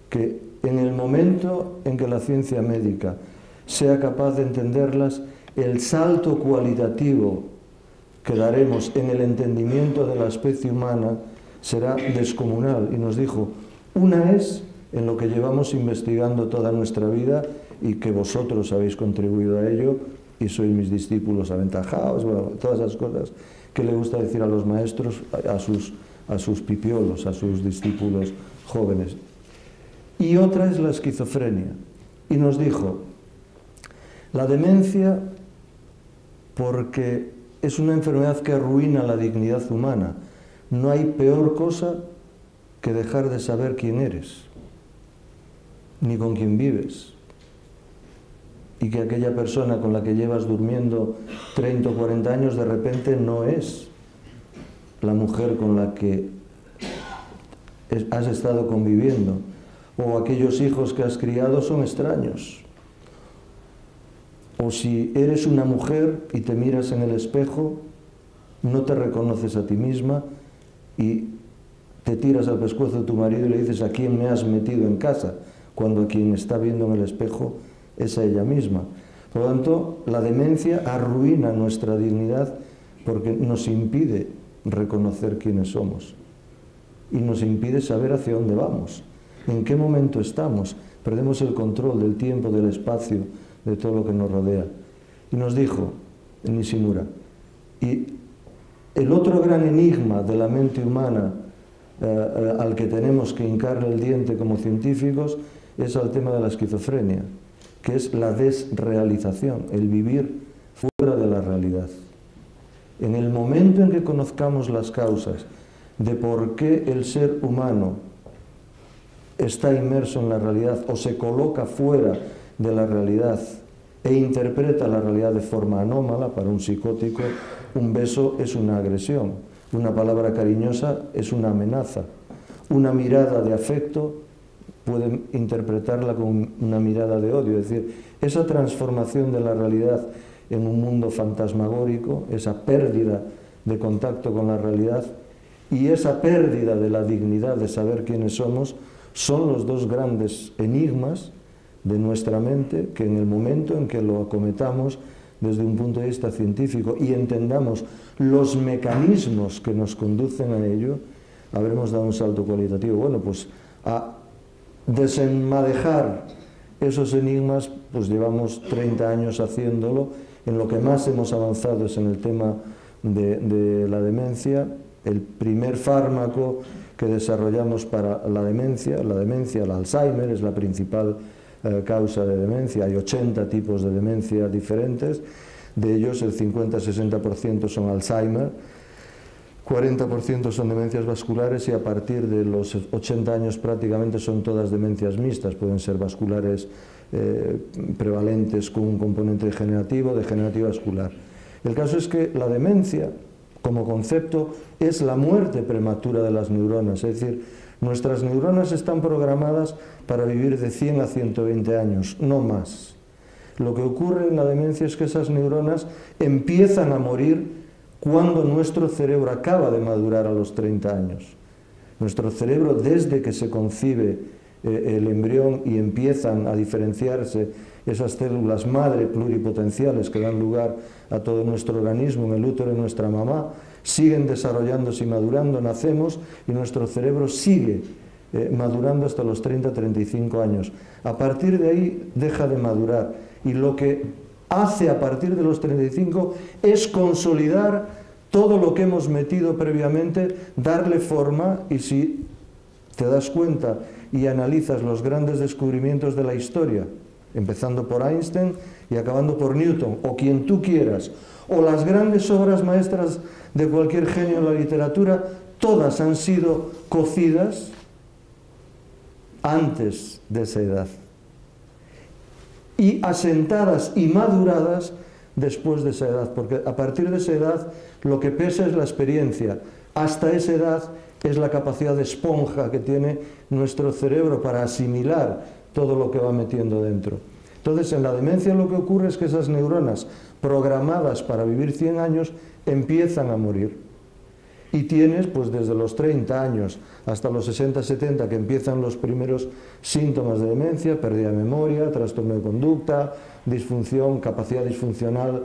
que en el momento en que la ciencia médica sea capaz de entenderlas, el salto cualitativo que daremos en el entendimiento de la especie humana será descomunal. Y nos dijo, Una es en lo que llevamos investigando toda nuestra vida y que vosotros habéis contribuido a ello y sois mis discípulos aventajados, bueno, todas esas cosas que le gusta decir a los maestros, a sus pipiolos, a sus discípulos jóvenes. Y otra es la esquizofrenia. Y nos dijo, la demencia, porque es una enfermedad que arruina la dignidad humana. No hay peor cosa que dejar de saber quién eres, ni con quién vives. Y que aquella persona con la que llevas durmiendo 30 o 40 años de repente no es la mujer con la que has estado conviviendo. O aquellos hijos que has criado son extraños. O si eres una mujer y te miras en el espejo, no te reconoces a ti misma y te tiras al pescuezo de tu marido y le dices, ¿a quién me has metido en casa? Cuando a quien está viendo en el espejo es a ella misma. Por lo tanto, la demencia arruina nuestra dignidad porque nos impide reconocer quiénes somos y nos impide saber hacia dónde vamos, en qué momento estamos. Perdemos el control del tiempo, del espacio, de todo lo que nos rodea. Y nos dijo Nishimura, y el otro gran enigma de la mente humana al que tenemos que hincarle el diente como científicos es el tema de la esquizofrenia, que es la desrealización, el vivir fuera de la realidad. En el momento en que conozcamos las causas de por qué el ser humano está inmerso en la realidad o se coloca fuera de la realidad e interpreta la realidad de forma anómala, para un psicótico, un beso es una agresión, una palabra cariñosa es una amenaza, una mirada de afecto pueden interpretarla como una mirada de odio. Es decir, esa transformación de la realidad en un mundo fantasmagórico, esa pérdida de contacto con la realidad y esa pérdida de la dignidad de saber quiénes somos, son los dos grandes enigmas de nuestra mente que en el momento en que lo acometamos desde un punto de vista científico y entendamos los mecanismos que nos conducen a ello, habremos dado un salto cualitativo. Bueno, pues a desenmadejar esos enigmas, pues llevamos 30 años haciéndolo. En lo que más hemos avanzado es en el tema de la demencia. El primer fármaco que desarrollamos para la demencia, el Alzheimer, es la principal causa de demencia. Hay 80 tipos de demencia diferentes, de ellos el 50-60% son Alzheimer, 40% son demencias vasculares y a partir de los 80 años prácticamente son todas demencias mixtas, pueden ser vasculares prevalentes con un componente degenerativo vascular. El caso es que la demencia, como concepto, es la muerte prematura de las neuronas, es decir, nuestras neuronas están programadas para vivir de 100 a 120 años, no más. Lo que ocurre en la demencia es que esas neuronas empiezan a morir cuando nuestro cerebro acaba de madurar a los 30 años. Nuestro cerebro, desde que se concibe el embrión y empiezan a diferenciarse esas células madre pluripotenciales que dan lugar a todo nuestro organismo en el útero de nuestra mamá, siguen desarrollándose y madurando, nacemos y nuestro cerebro sigue madurando hasta los 30-35 años. A partir de ahí deja de madurar y lo que hace a partir de los 35 es consolidar todo lo que hemos metido previamente, darle forma, y si te das cuenta y analizas los grandes descubrimientos de la historia, empezando por Einstein y acabando por Newton, o quien tú quieras, o las grandes obras maestras de cualquier genio en la literatura, todas han sido cocidas antes de esa edad y asentadas y maduradas después de esa edad, porque a partir de esa edad lo que pesa es la experiencia. Hasta esa edad es la capacidad de esponja que tiene nuestro cerebro para asimilar todo lo que va metiendo dentro. Entonces, en la demencia lo que ocurre es que esas neuronas programadas para vivir 100 años empiezan a morir. Y tienes, pues desde los 30 años hasta los 60-70, que empiezan los primeros síntomas de demencia, pérdida de memoria, trastorno de conducta, disfunción, capacidad disfuncional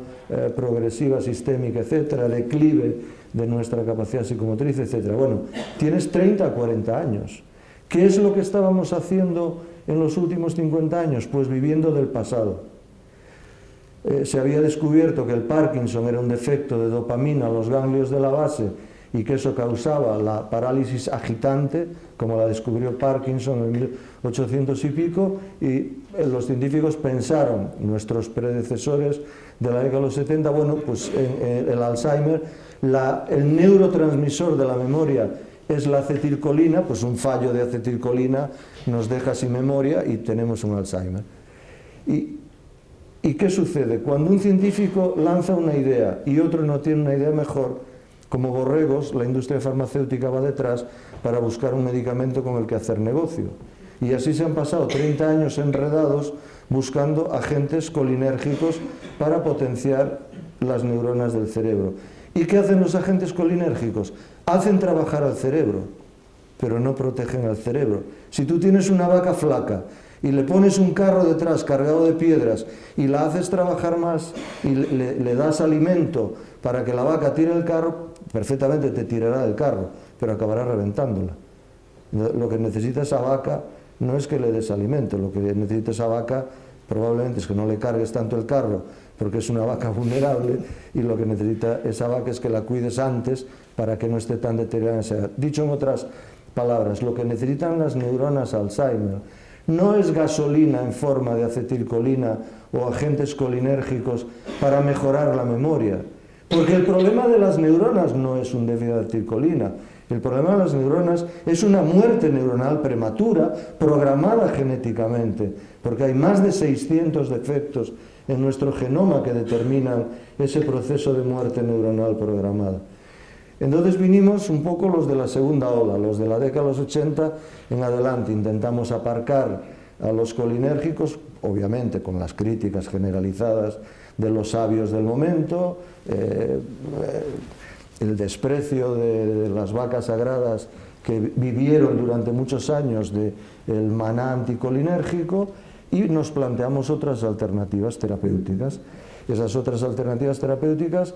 progresiva, sistémica, etcétera, declive de nuestra capacidad psicomotriz, etcétera. Bueno, tienes 30 a 40 años. ¿Qué es lo que estábamos haciendo en los últimos 50 años? Pues viviendo del pasado. Se había descubierto que el Parkinson era un defecto de dopamina en los ganglios de la base y que eso causaba la parálisis agitante, como la descubrió Parkinson en 1800 y pico, y los científicos pensaron, nuestros predecesores de la década de los 70, bueno, pues el Alzheimer, el neurotransmisor de la memoria es la acetilcolina, pues un fallo de acetilcolina nos deja sin memoria y tenemos un Alzheimer. ¿Y qué sucede? Cuando un científico lanza una idea y otro no tiene una idea mejor, como borregos, la industria farmacéutica va detrás para buscar un medicamento con el que hacer negocio. Y así se han pasado 30 años enredados buscando agentes colinérgicos para potenciar las neuronas del cerebro. ¿Y qué hacen los agentes colinérgicos? Hacen trabajar al cerebro, pero no protegen al cerebro. Si tú tienes una vaca flaca y le pones un carro detrás cargado de piedras y la haces trabajar más y le das alimento para que la vaca tire el carro, perfectamente te tirará del carro, pero acabará reventándola. Lo que necesita esa vaca no es que le des alimento, lo que necesita esa vaca probablemente es que no le cargues tanto el carro, porque es una vaca vulnerable, y lo que necesita esa vaca es que la cuides antes para que no esté tan deteriorada. Dicho en otras palabras, lo que necesitan las neuronas Alzheimer no es gasolina en forma de acetilcolina o agentes colinérgicos para mejorar la memoria, porque el problema de las neuronas no es un déficit de acetilcolina. El problema de las neuronas es una muerte neuronal prematura programada genéticamente, porque hay más de 600 defectos en nuestro genoma que determinan ese proceso de muerte neuronal programada. Entonces vinimos un poco los de la segunda ola, los de la década de los 80 en adelante. Intentamos aparcar a los colinérgicos, obviamente con las críticas generalizadas de los sabios del momento, el desprecio de las vacas sagradas que vivieron durante muchos años del maná anticolinérgico, y nos planteamos otras alternativas terapéuticas. Esas otras alternativas terapéuticas,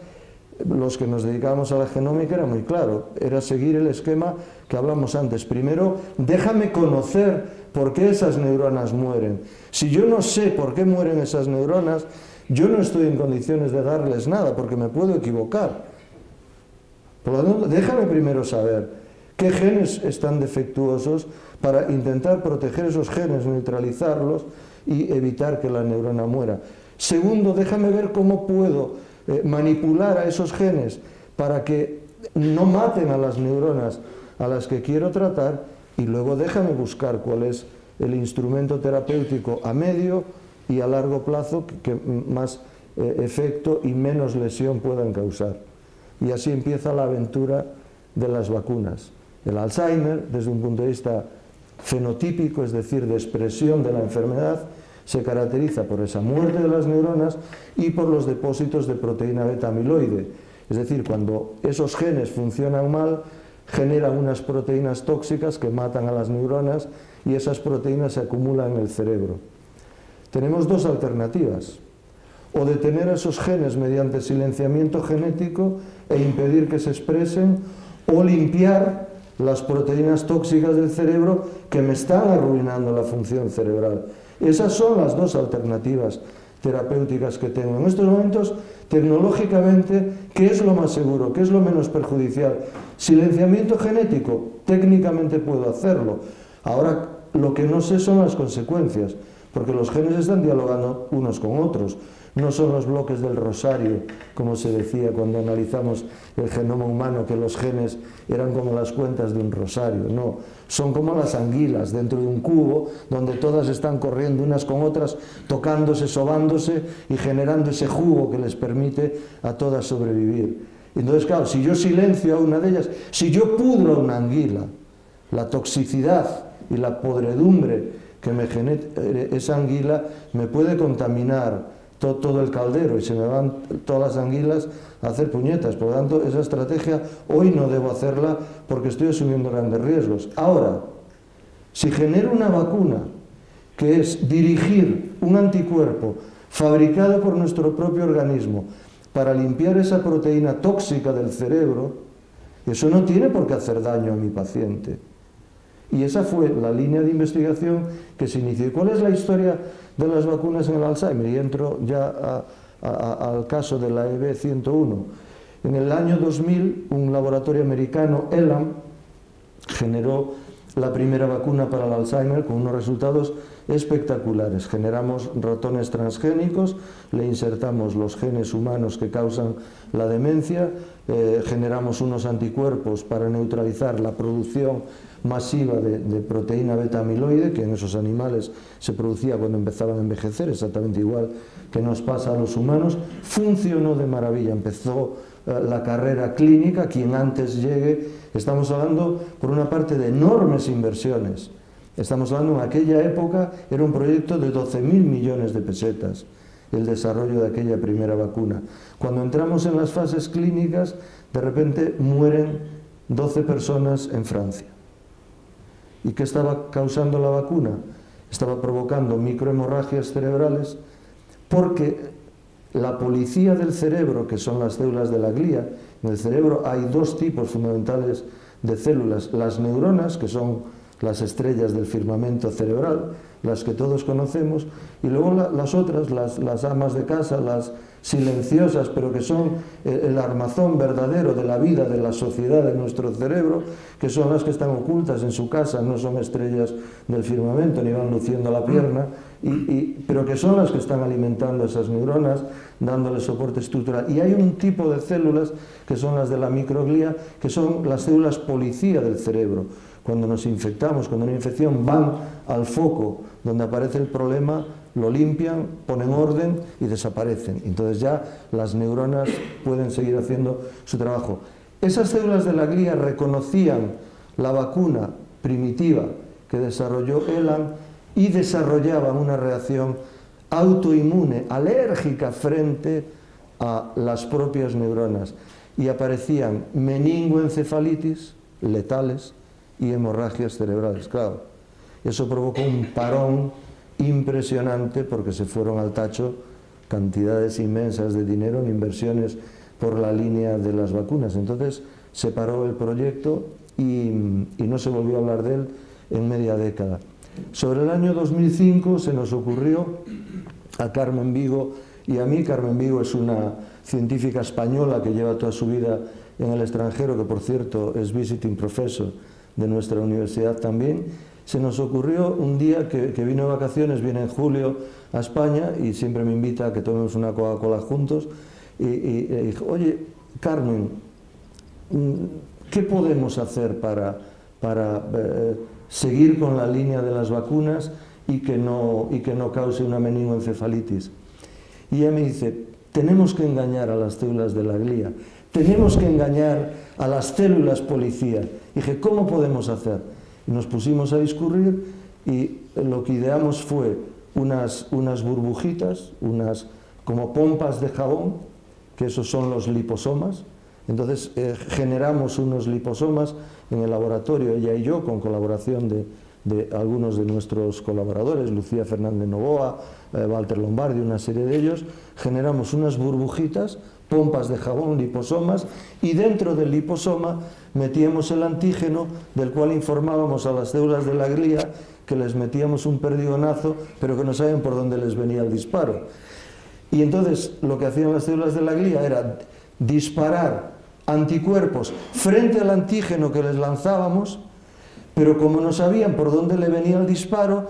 los que nos dedicábamos a la genómica, era muy claro, era seguir el esquema que hablamos antes. Primero, déjame conocer por qué esas neuronas mueren. Si yo no sé por qué mueren esas neuronas, yo no estoy en condiciones de darles nada, porque me puedo equivocar. Por lo tanto, déjame primero saber qué genes están defectuosos para intentar proteger esos genes, neutralizarlos y evitar que la neurona muera. Segundo, déjame ver cómo puedo manipular a esos genes para que no maten a las neuronas a las que quiero tratar, y luego déjame buscar cuál es el instrumento terapéutico a medio y a largo plazo que más efecto y menos lesión puedan causar. Y así empieza la aventura de las vacunas. El Alzheimer, desde un punto de vista fenotípico, es decir, de expresión de la enfermedad, se caracteriza por esa muerte de las neuronas y por los depósitos de proteína beta amiloide. Es decir, cuando esos genes funcionan mal, generan unas proteínas tóxicas que matan a las neuronas, y esas proteínas se acumulan en el cerebro. Tenemos dos alternativas: o detener esos genes mediante silenciamiento genético e impedir que se expresen, o limpiar las proteínas tóxicas del cerebro que me están arruinando la función cerebral. Esas son las dos alternativas terapéuticas que tengo. En estos momentos, tecnológicamente, ¿qué es lo más seguro? ¿Qué es lo menos perjudicial? Silenciamiento genético, técnicamente puedo hacerlo. Ahora, lo que no sé son las consecuencias, porque los genes están dialogando unos con otros. No son los bloques del rosario, como se decía cuando analizamos el genoma humano, que los genes eran como las cuentas de un rosario. No, son como las anguilas dentro de un cubo, donde todas están corriendo unas con otras, tocándose, sobándose y generando ese jugo que les permite a todas sobrevivir. Entonces, claro, si yo silencio a una de ellas, si yo pudro a una anguila, la toxicidad y la podredumbre que me genera esa anguila me puede contaminar todo el caldero, y se me van todas las anguilas a hacer puñetas. Por lo tanto, esa estrategia hoy no debo hacerla porque estoy asumiendo grandes riesgos. Ahora, si genero una vacuna, que es dirigir un anticuerpo fabricado por nuestro propio organismo para limpiar esa proteína tóxica del cerebro, eso no tiene por qué hacer daño a mi paciente. Y esa fue la línea de investigación que se inició. ¿Y cuál es la historia de las vacunas en el Alzheimer? Y entro ya al caso de la EB101. En el año 2000, un laboratorio americano, Elam, generó la primera vacuna para el Alzheimer con unos resultados espectaculares. Generamos ratones transgénicos, le insertamos los genes humanos que causan la demencia, generamos unos anticuerpos para neutralizar la producción masiva de proteína beta-amiloide, que en esos animales se producía cuando empezaban a envejecer, exactamente igual que nos pasa a los humanos. Funcionó de maravilla, empezó la carrera clínica. Quien antes llegue, estamos hablando por una parte de enormes inversiones. Estamos hablando, en aquella época era un proyecto de 12.000 millones de pesetas el desarrollo de aquella primera vacuna. Cuando entramos en las fases clínicas, de repente mueren 12 personas en Francia. ¿Y qué estaba causando la vacuna? Estaba provocando microhemorragias cerebrales, porque la policía del cerebro, que son las células de la glía, en el cerebro hay dos tipos fundamentales de células: las neuronas, que son las estrellas del firmamento cerebral, las que todos conocemos, y luego las otras, las amas de casa, las silenciosas, pero que son el armazón verdadero de la vida, de la sociedad, de nuestro cerebro, que son las que están ocultas en su casa, no son estrellas del firmamento, ni van luciendo la pierna, pero que son las que están alimentando esas neuronas, dándole soporte estructural. Y hay un tipo de células, que son las de la microglía, que son las células policía del cerebro. Cuando nos infectamos, cuando una infección, van al foco donde aparece el problema, lo limpian, ponen orden y desaparecen. Entonces ya las neuronas pueden seguir haciendo su trabajo. Esas células de la glía reconocían la vacuna primitiva que desarrolló Elam y desarrollaban una reacción autoinmune, alérgica frente a las propias neuronas. Y aparecían meningoencefalitis letales y hemorragias cerebrales. Claro, eso provocó un parón impresionante, porque se fueron al tacho cantidades inmensas de dinero en inversiones por la línea de las vacunas. Entonces se paró el proyecto y no se volvió a hablar de él en media década. Sobre el año 2005 se nos ocurrió a Carmen Vigo y a mí. Carmen Vigo es una científica española que lleva toda su vida en el extranjero, que por cierto es visiting professor de nuestra universidad también. Se nos ocurrió un día que vino de vacaciones, viene en julio a España y siempre me invita a que tomemos una Coca-Cola juntos, y dijo: oye, Carmen, ¿qué podemos hacer para seguir con la línea de las vacunas y que no cause una meningoencefalitis? Y ella me dice: tenemos que engañar a las células de la glía, tenemos que engañar a las células policía. Y dije: ¿cómo podemos hacer? Y nos pusimos a discurrir y lo que ideamos fue unas burbujitas, unas como pompas de jabón, que esos son los liposomas. Entonces generamos unos liposomas en el laboratorio, ella y yo, con colaboración de algunos de nuestros colaboradores, Lucía Fernández Novoa, Walter Lombardi, una serie de ellos. Generamos unas burbujitas, pompas de jabón, liposomas, y dentro del liposoma metíamos el antígeno, del cual informábamos a las células de la glía, que les metíamos un perdigonazo, pero que no sabían por dónde les venía el disparo. Y entonces lo que hacían las células de la glía era disparar anticuerpos frente al antígeno que les lanzábamos, pero como no sabían por dónde le venía el disparo,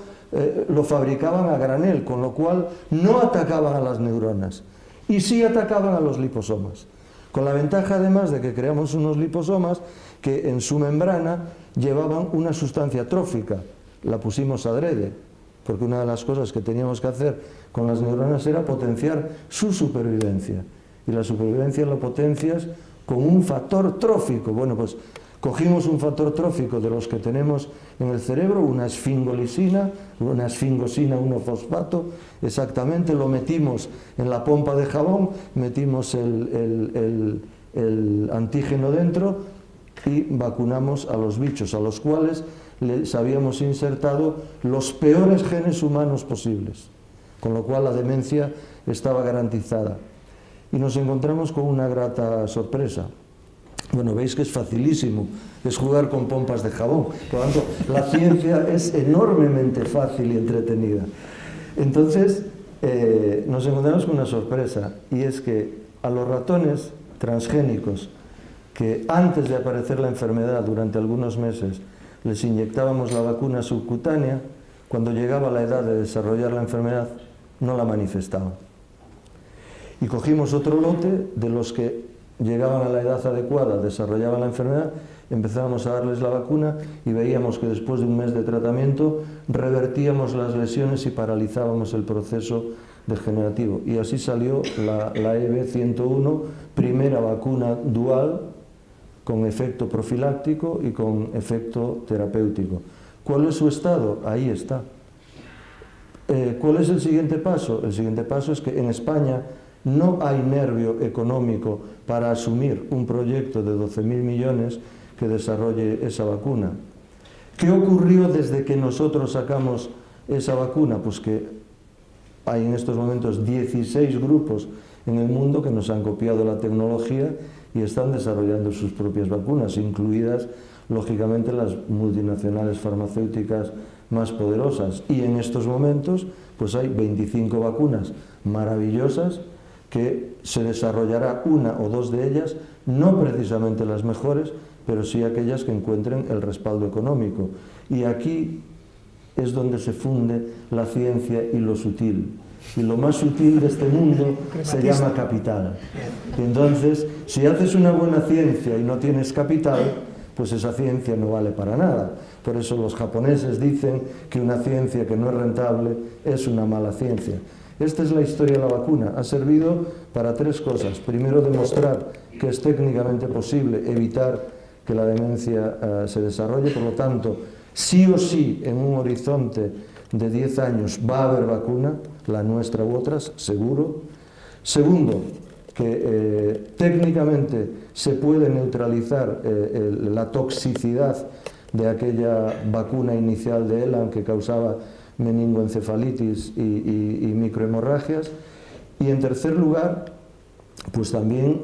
lo fabricaban a granel, con lo cual no atacaban a las neuronas y sí atacaban a los liposomas, con la ventaja además de que creamos unos liposomas que en su membrana llevaban una sustancia trófica. La pusimos adrede, porque una de las cosas que teníamos que hacer con las neuronas era potenciar su supervivencia, y la supervivencia la potencias con un factor trófico. Bueno, pues cogimos un factor trófico de los que tenemos en el cerebro, una esfingosina 1-fosfato, exactamente, lo metimos en la pompa de jabón, metimos el antígeno dentro y vacunamos a los bichos, a los cuales les habíamos insertado los peores genes humanos posibles, con lo cual la demencia estaba garantizada. Y nos encontramos con una grata sorpresa. Bueno, veis que es facilísimo, es jugar con pompas de jabón. Por lo tanto, la ciencia es enormemente fácil y entretenida. Entonces, nos encontramos con una sorpresa, y es que a los ratones transgénicos, que antes de aparecer la enfermedad durante algunos meses les inyectábamos la vacuna subcutánea, cuando llegaba la edad de desarrollar la enfermedad no la manifestaban. Y cogimos otro lote de los que llegaban a la edad adecuada, desarrollaban la enfermedad, empezábamos a darles la vacuna y veíamos que después de un mes de tratamiento revertíamos las lesiones y paralizábamos el proceso degenerativo. Y así salió la EB101, primera vacuna dual con efecto profiláctico y con efecto terapéutico. ¿Cuál es su estado? Ahí está. ¿Cuál es el siguiente paso? El siguiente paso es que en España no hay nervio económico para asumir un proyecto de 12.000 millones que desarrolle esa vacuna. ¿Qué ocurrió desde que nosotros sacamos esa vacuna? Pues que hay en estos momentos 16 grupos en el mundo que nos han copiado la tecnología y están desarrollando sus propias vacunas, incluidas, lógicamente, las multinacionales farmacéuticas más poderosas. Y en estos momentos, pues hay 25 vacunas maravillosas que se desarrollará una o dos de ellas, no precisamente las mejores, pero sí aquellas que encuentren el respaldo económico. Y aquí es donde se funde la ciencia y lo sutil. Y lo más sutil de este mundo se llama capital. Y entonces, si haces una buena ciencia y no tienes capital, pues esa ciencia no vale para nada. Por eso los japoneses dicen que una ciencia que no es rentable es una mala ciencia. Esta es la historia de la vacuna. Ha servido para tres cosas. Primero, demostrar que es técnicamente posible evitar que la demencia se desarrolle. Por lo tanto, sí o sí, en un horizonte de 10 años va a haber vacuna, la nuestra u otras, seguro. Segundo, que técnicamente se puede neutralizar la toxicidad de aquella vacuna inicial de ELAN que causaba meningoencefalitis y microhemorragias. Y en tercer lugar, pues también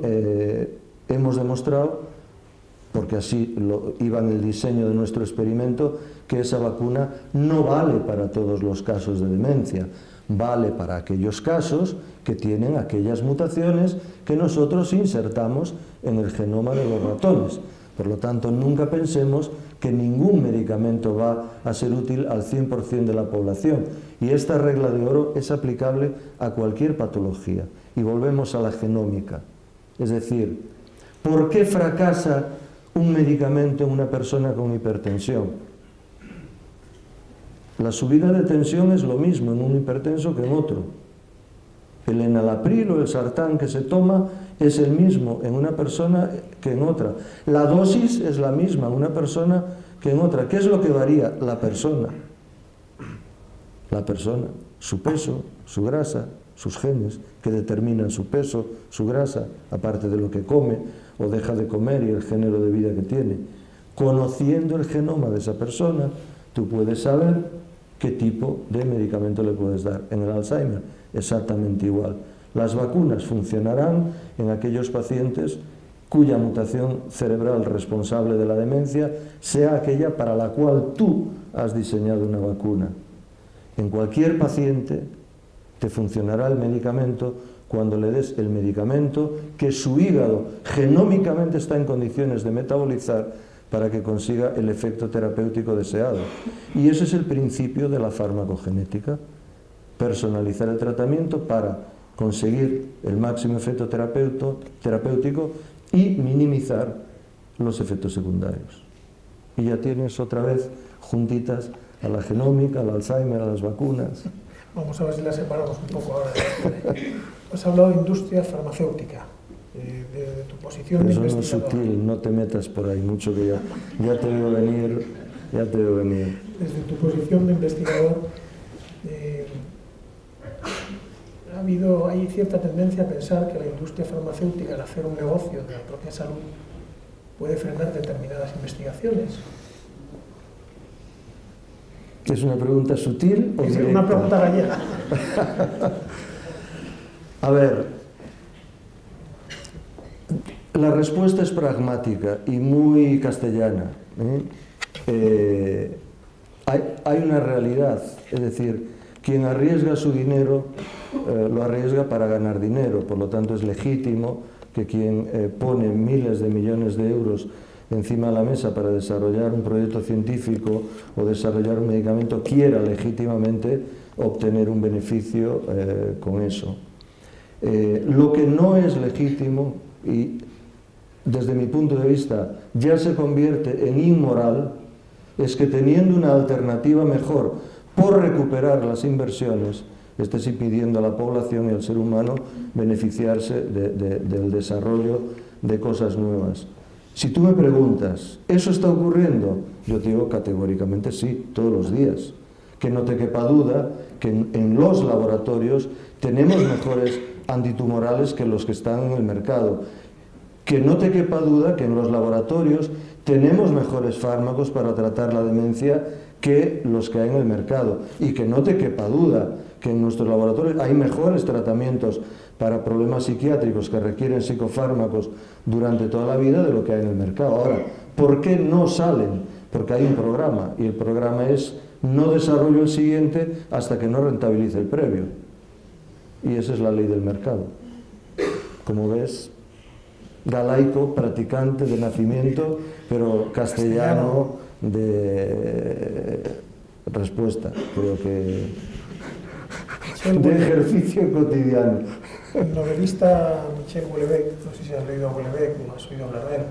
hemos demostrado, porque así iba en el diseño de nuestro experimento, que esa vacuna no vale para todos los casos de demencia, vale para aquellos casos que tienen aquellas mutaciones que nosotros insertamos en el genoma de los ratones. Por lo tanto, nunca pensemos que ningún medicamento va a ser útil al 100% de la población. Y esta regla de oro es aplicable a cualquier patología. Y volvemos a la genómica. Es decir, ¿por qué fracasa un medicamento en una persona con hipertensión? La subida de tensión es lo mismo en un hipertenso que en otro. El enalapril o el sartán que se toma es el mismo en una persona que en otra. La dosis es la misma en una persona que en otra. ¿Qué es lo que varía? La persona. La persona, su peso, su grasa, sus genes, que determinan su peso, su grasa, aparte de lo que come o deja de comer y el género de vida que tiene. Conociendo el genoma de esa persona, tú puedes saber qué tipo de medicamento le puedes dar. En el Alzheimer, exactamente igual. Las vacunas funcionarán en aquellos pacientes cuya mutación cerebral responsable de la demencia sea aquella para la cual tú has diseñado una vacuna. En cualquier paciente te funcionará el medicamento cuando le des el medicamento que su hígado genómicamente está en condiciones de metabolizar para que consiga el efecto terapéutico deseado. Y ese es el principio de la farmacogenética. Personalizar el tratamiento para conseguir el máximo efecto terapéutico y minimizar los efectos secundarios. Y ya tienes otra vez juntitas a la genómica, al Alzheimer, a las vacunas. Vamos a ver si las separamos un poco ahora. Has hablado de industria farmacéutica, de tu posición de investigador. Eso no es sutil, no te metas por ahí mucho, que ya te veo venir, Desde tu posición de investigador, hay cierta tendencia a pensar que la industria farmacéutica, al hacer un negocio de la propia salud, puede frenar determinadas investigaciones. ¿Es una pregunta sutil o directa? Es una pregunta gallega. A ver, La respuesta es pragmática y muy castellana. Hay una realidad, es decir, quien arriesga su dinero lo arriesga para ganar dinero, por lo tanto es legítimo que quien pone miles de millones de euros encima de la mesa para desarrollar un proyecto científico o desarrollar un medicamento quiera legítimamente obtener un beneficio con eso. Lo que no es legítimo, y desde mi punto de vista ya se convierte en inmoral, es que teniendo una alternativa mejor por recuperar las inversiones, estés impidiendo a la población y al ser humano beneficiarse del desarrollo de cosas nuevas. Si tú me preguntas, ¿eso está ocurriendo? Yo te digo categóricamente sí, todos los días. Que no te quepa duda que en los laboratorios tenemos mejores antitumorales que los que están en el mercado. Que no te quepa duda que en los laboratorios tenemos mejores fármacos para tratar la demencia que los que hay en el mercado. Y que no te quepa duda que en nuestros laboratorios hay mejores tratamientos para problemas psiquiátricos que requieren psicofármacos durante toda la vida de lo que hay en el mercado. Ahora, ¿por qué no salen? Porque hay un programa, y el programa es no desarrollo el siguiente hasta que no rentabilice el previo. Y esa es la ley del mercado. Como ves, galaico, practicante de nacimiento, pero castellano de respuesta, creo que de ejercicio cotidiano. El novelista Michel Houellebecq, no sé si has leído a Houellebecq o has oído hablar de él,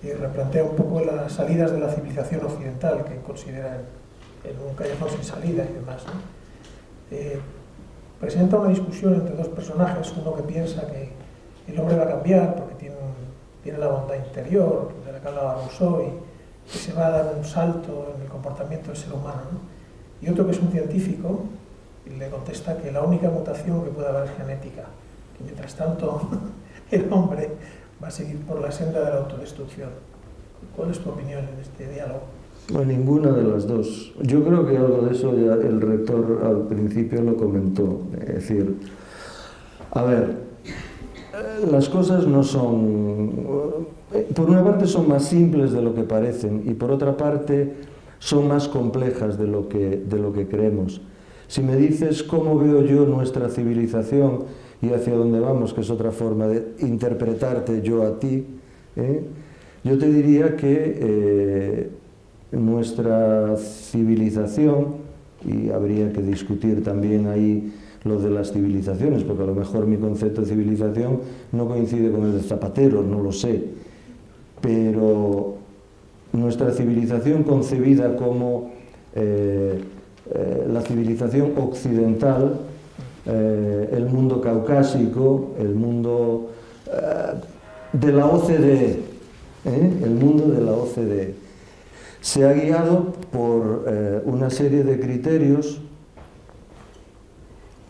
que replantea un poco las salidas de la civilización occidental, que considera en un callejón sin salida y demás, ¿no? Presenta una discusión entre dos personajes, uno que piensa que el hombre va a cambiar porque tiene la bondad interior, de la que hablaba Rousseau, y que se va a dar un salto en el comportamiento del ser humano, ¿no? Y otro que es un científico, y le contesta que la única mutación que puede haber es genética, que mientras tanto el hombre va a seguir por la senda de la autodestrucción. ¿Cuál es tu opinión en este diálogo? Bueno, ninguna de las dos. Yo creo que algo de eso ya el rector al principio lo comentó. Es decir, a ver, las cosas no son... Por una parte son más simples de lo que parecen y por otra parte son más complejas de lo que creemos. Si me dices cómo veo yo nuestra civilización y hacia dónde vamos, que es otra forma de interpretarte yo a ti, yo te diría que nuestra civilización, y habría que discutir también ahí lo de las civilizaciones, porque a lo mejor mi concepto de civilización no coincide con el de Zapatero, no lo sé, pero nuestra civilización concebida como la civilización occidental, el mundo caucásico, el mundo de la OCDE, el mundo de la OCDE, se ha guiado por una serie de criterios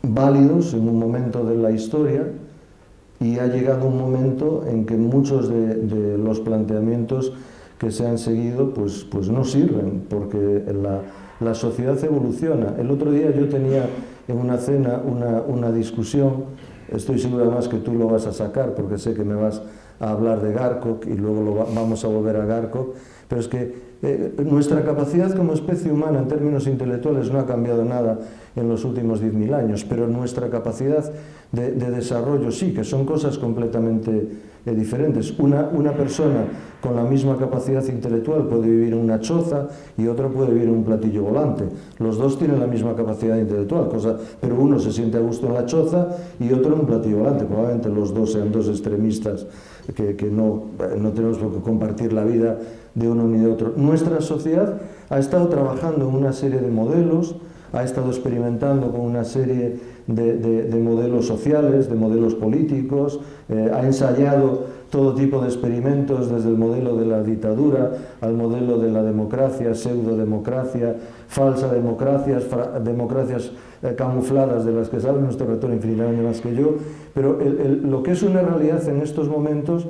válidos en un momento de la historia y ha llegado un momento en que muchos de los planteamientos que se han seguido pues no sirven, porque la sociedad evoluciona. El otro día yo tenía en una cena una discusión, estoy seguro además que tú lo vas a sacar porque sé que me vas a hablar de Garcock y luego vamos a volver a Garcock, pero es que nuestra capacidad como especie humana en términos intelectuales no ha cambiado nada en los últimos 10.000 años, pero nuestra capacidad de desarrollo sí, que son cosas completamente diferentes. Una persona con la misma capacidad intelectual puede vivir en una choza y otra puede vivir en un platillo volante. Los dos tienen la misma capacidad intelectual, pero uno se siente a gusto en la choza y otro en un platillo volante. Probablemente los dos sean dos extremistas que no tenemos por qué compartir la vida de uno ni de otro. Nuestra sociedad ha estado trabajando en una serie de modelos, ha estado experimentando con una serie de modelos sociales, de modelos políticos, ha ensayado todo tipo de experimentos, desde el modelo de la dictadura al modelo de la democracia, pseudodemocracia, falsa democracias, democracias camufladas de las que sabe nuestro rector infinitamente más que yo, pero lo que es una realidad en estos momentos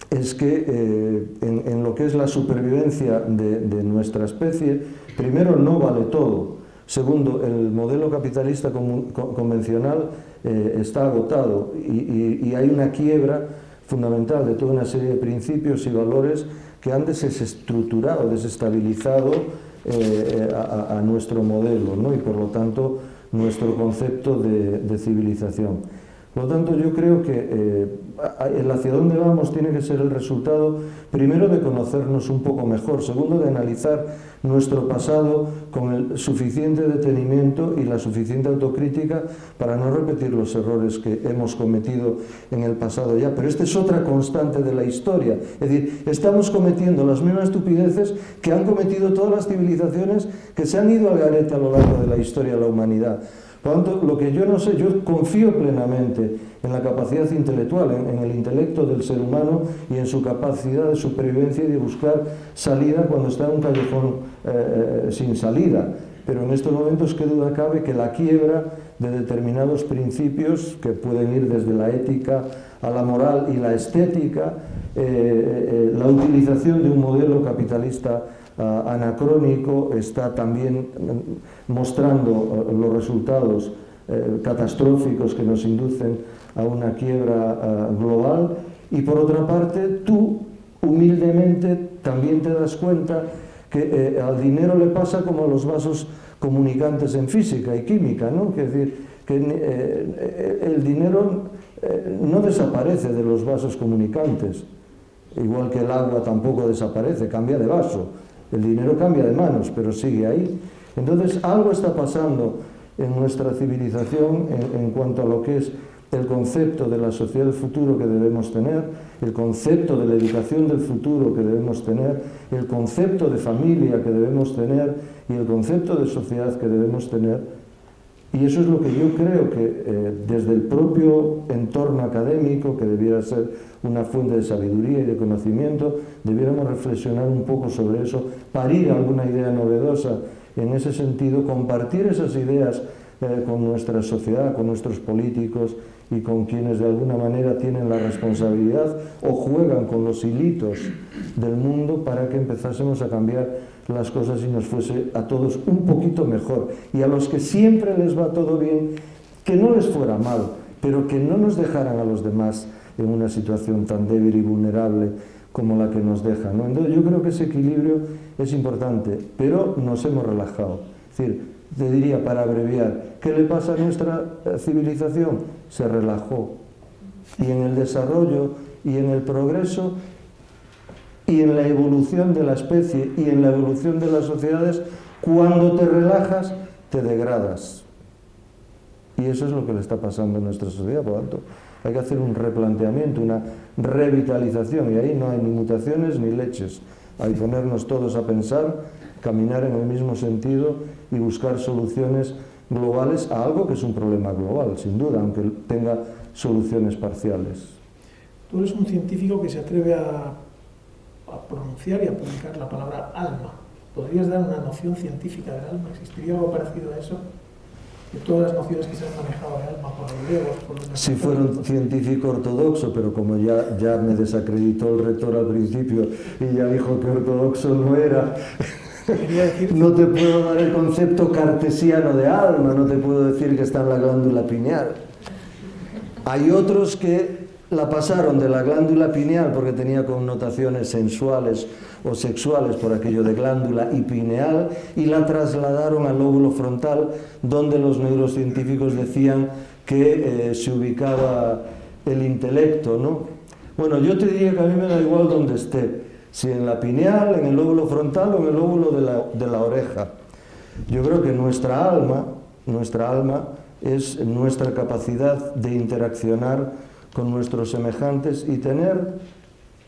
es que en lo que es la supervivencia de nuestra especie, primero no vale todo. Segundo, el modelo capitalista convencional está agotado y hay una quiebra fundamental de toda una serie de principios y valores que han desestructurado, desestabilizado a nuestro modelo, ¿no? Y por lo tanto nuestro concepto de civilización. Por lo tanto, yo creo que el hacia dónde vamos tiene que ser el resultado, primero, de conocernos un poco mejor, segundo, de analizar nuestro pasado con el suficiente detenimiento y la suficiente autocrítica para no repetir los errores que hemos cometido en el pasado ya. Pero esta es otra constante de la historia. Es decir, estamos cometiendo las mismas estupideces que han cometido todas las civilizaciones que se han ido al garete a lo largo de la historia de la humanidad. Por lo tanto, lo que yo no sé, yo confío plenamente en la capacidad intelectual, en el intelecto del ser humano y en su capacidad de supervivencia y de buscar salida cuando está en un callejón sin salida. Pero en estos momentos, qué duda cabe que la quiebra de determinados principios que pueden ir desde la ética a la moral y la estética, la utilización de un modelo capitalista anacrónico está también mostrando los resultados catastróficos que nos inducen a una quiebra global. Y por otra parte, tú humildemente también te das cuenta que al dinero le pasa como a los vasos comunicantes en física y química, ¿no? Es decir, que el dinero no desaparece de los vasos comunicantes, igual que el agua tampoco desaparece, cambia de vaso. El dinero cambia de manos, pero sigue ahí. Entonces, algo está pasando en nuestra civilización en cuanto a lo que es el concepto de la sociedad del futuro que debemos tener, el concepto de la educación del futuro que debemos tener, el concepto de familia que debemos tener y el concepto de sociedad que debemos tener. Y eso es lo que yo creo que desde el propio entorno académico, que debiera ser una fuente de sabiduría y de conocimiento, debiéramos reflexionar un poco sobre eso, parir alguna idea novedosa en ese sentido, compartir esas ideas con nuestra sociedad, con nuestros políticos y con quienes de alguna manera tienen la responsabilidad o juegan con los hilitos del mundo para que empezásemos a cambiar las cosas y nos fuese a todos un poquito mejor. Y a los que siempre les va todo bien, que no les fuera mal, pero que no nos dejaran a los demás en una situación tan débil y vulnerable como la que nos deja, ¿no? Entonces yo creo que ese equilibrio es importante, pero nos hemos relajado. Es decir, te diría, para abreviar, ¿qué le pasa a nuestra civilización? Se relajó. Y en el desarrollo y en el progreso y en la evolución de la especie y en la evolución de las sociedades, cuando te relajas, te degradas. Y eso es lo que le está pasando a nuestra sociedad. Por lo tanto, hay que hacer un replanteamiento, una revitalización, y ahí no hay ni mutaciones ni leches. Hay que ponernos todos a pensar, caminar en el mismo sentido y buscar soluciones globales a algo que es un problema global, sin duda, aunque tenga soluciones parciales. Tú eres un científico que se atreve a pronunciar y a publicar la palabra alma. ¿Podrías dar una noción científica del alma? ¿Existiría algo parecido a eso? De todas las nociones que se han manejado de alma por los griegos, por los... Si fuera un científico ortodoxo, pero como ya me desacreditó el rector al principio y ya dijo que ortodoxo no era, no te puedo dar el concepto cartesiano de alma, no te puedo decir que está en la glándula pineal. Hay otros que la pasaron de la glándula pineal porque tenía connotaciones sensuales o sexuales por aquello de glándula y pineal, y la trasladaron al lóbulo frontal, donde los neurocientíficos decían que se ubicaba el intelecto, ¿no? Bueno, yo te diría que a mí me da igual donde esté, si en la pineal, en el lóbulo frontal o en el lóbulo de la oreja. Yo creo que nuestra alma es nuestra capacidad de interaccionar con nuestros semejantes y tener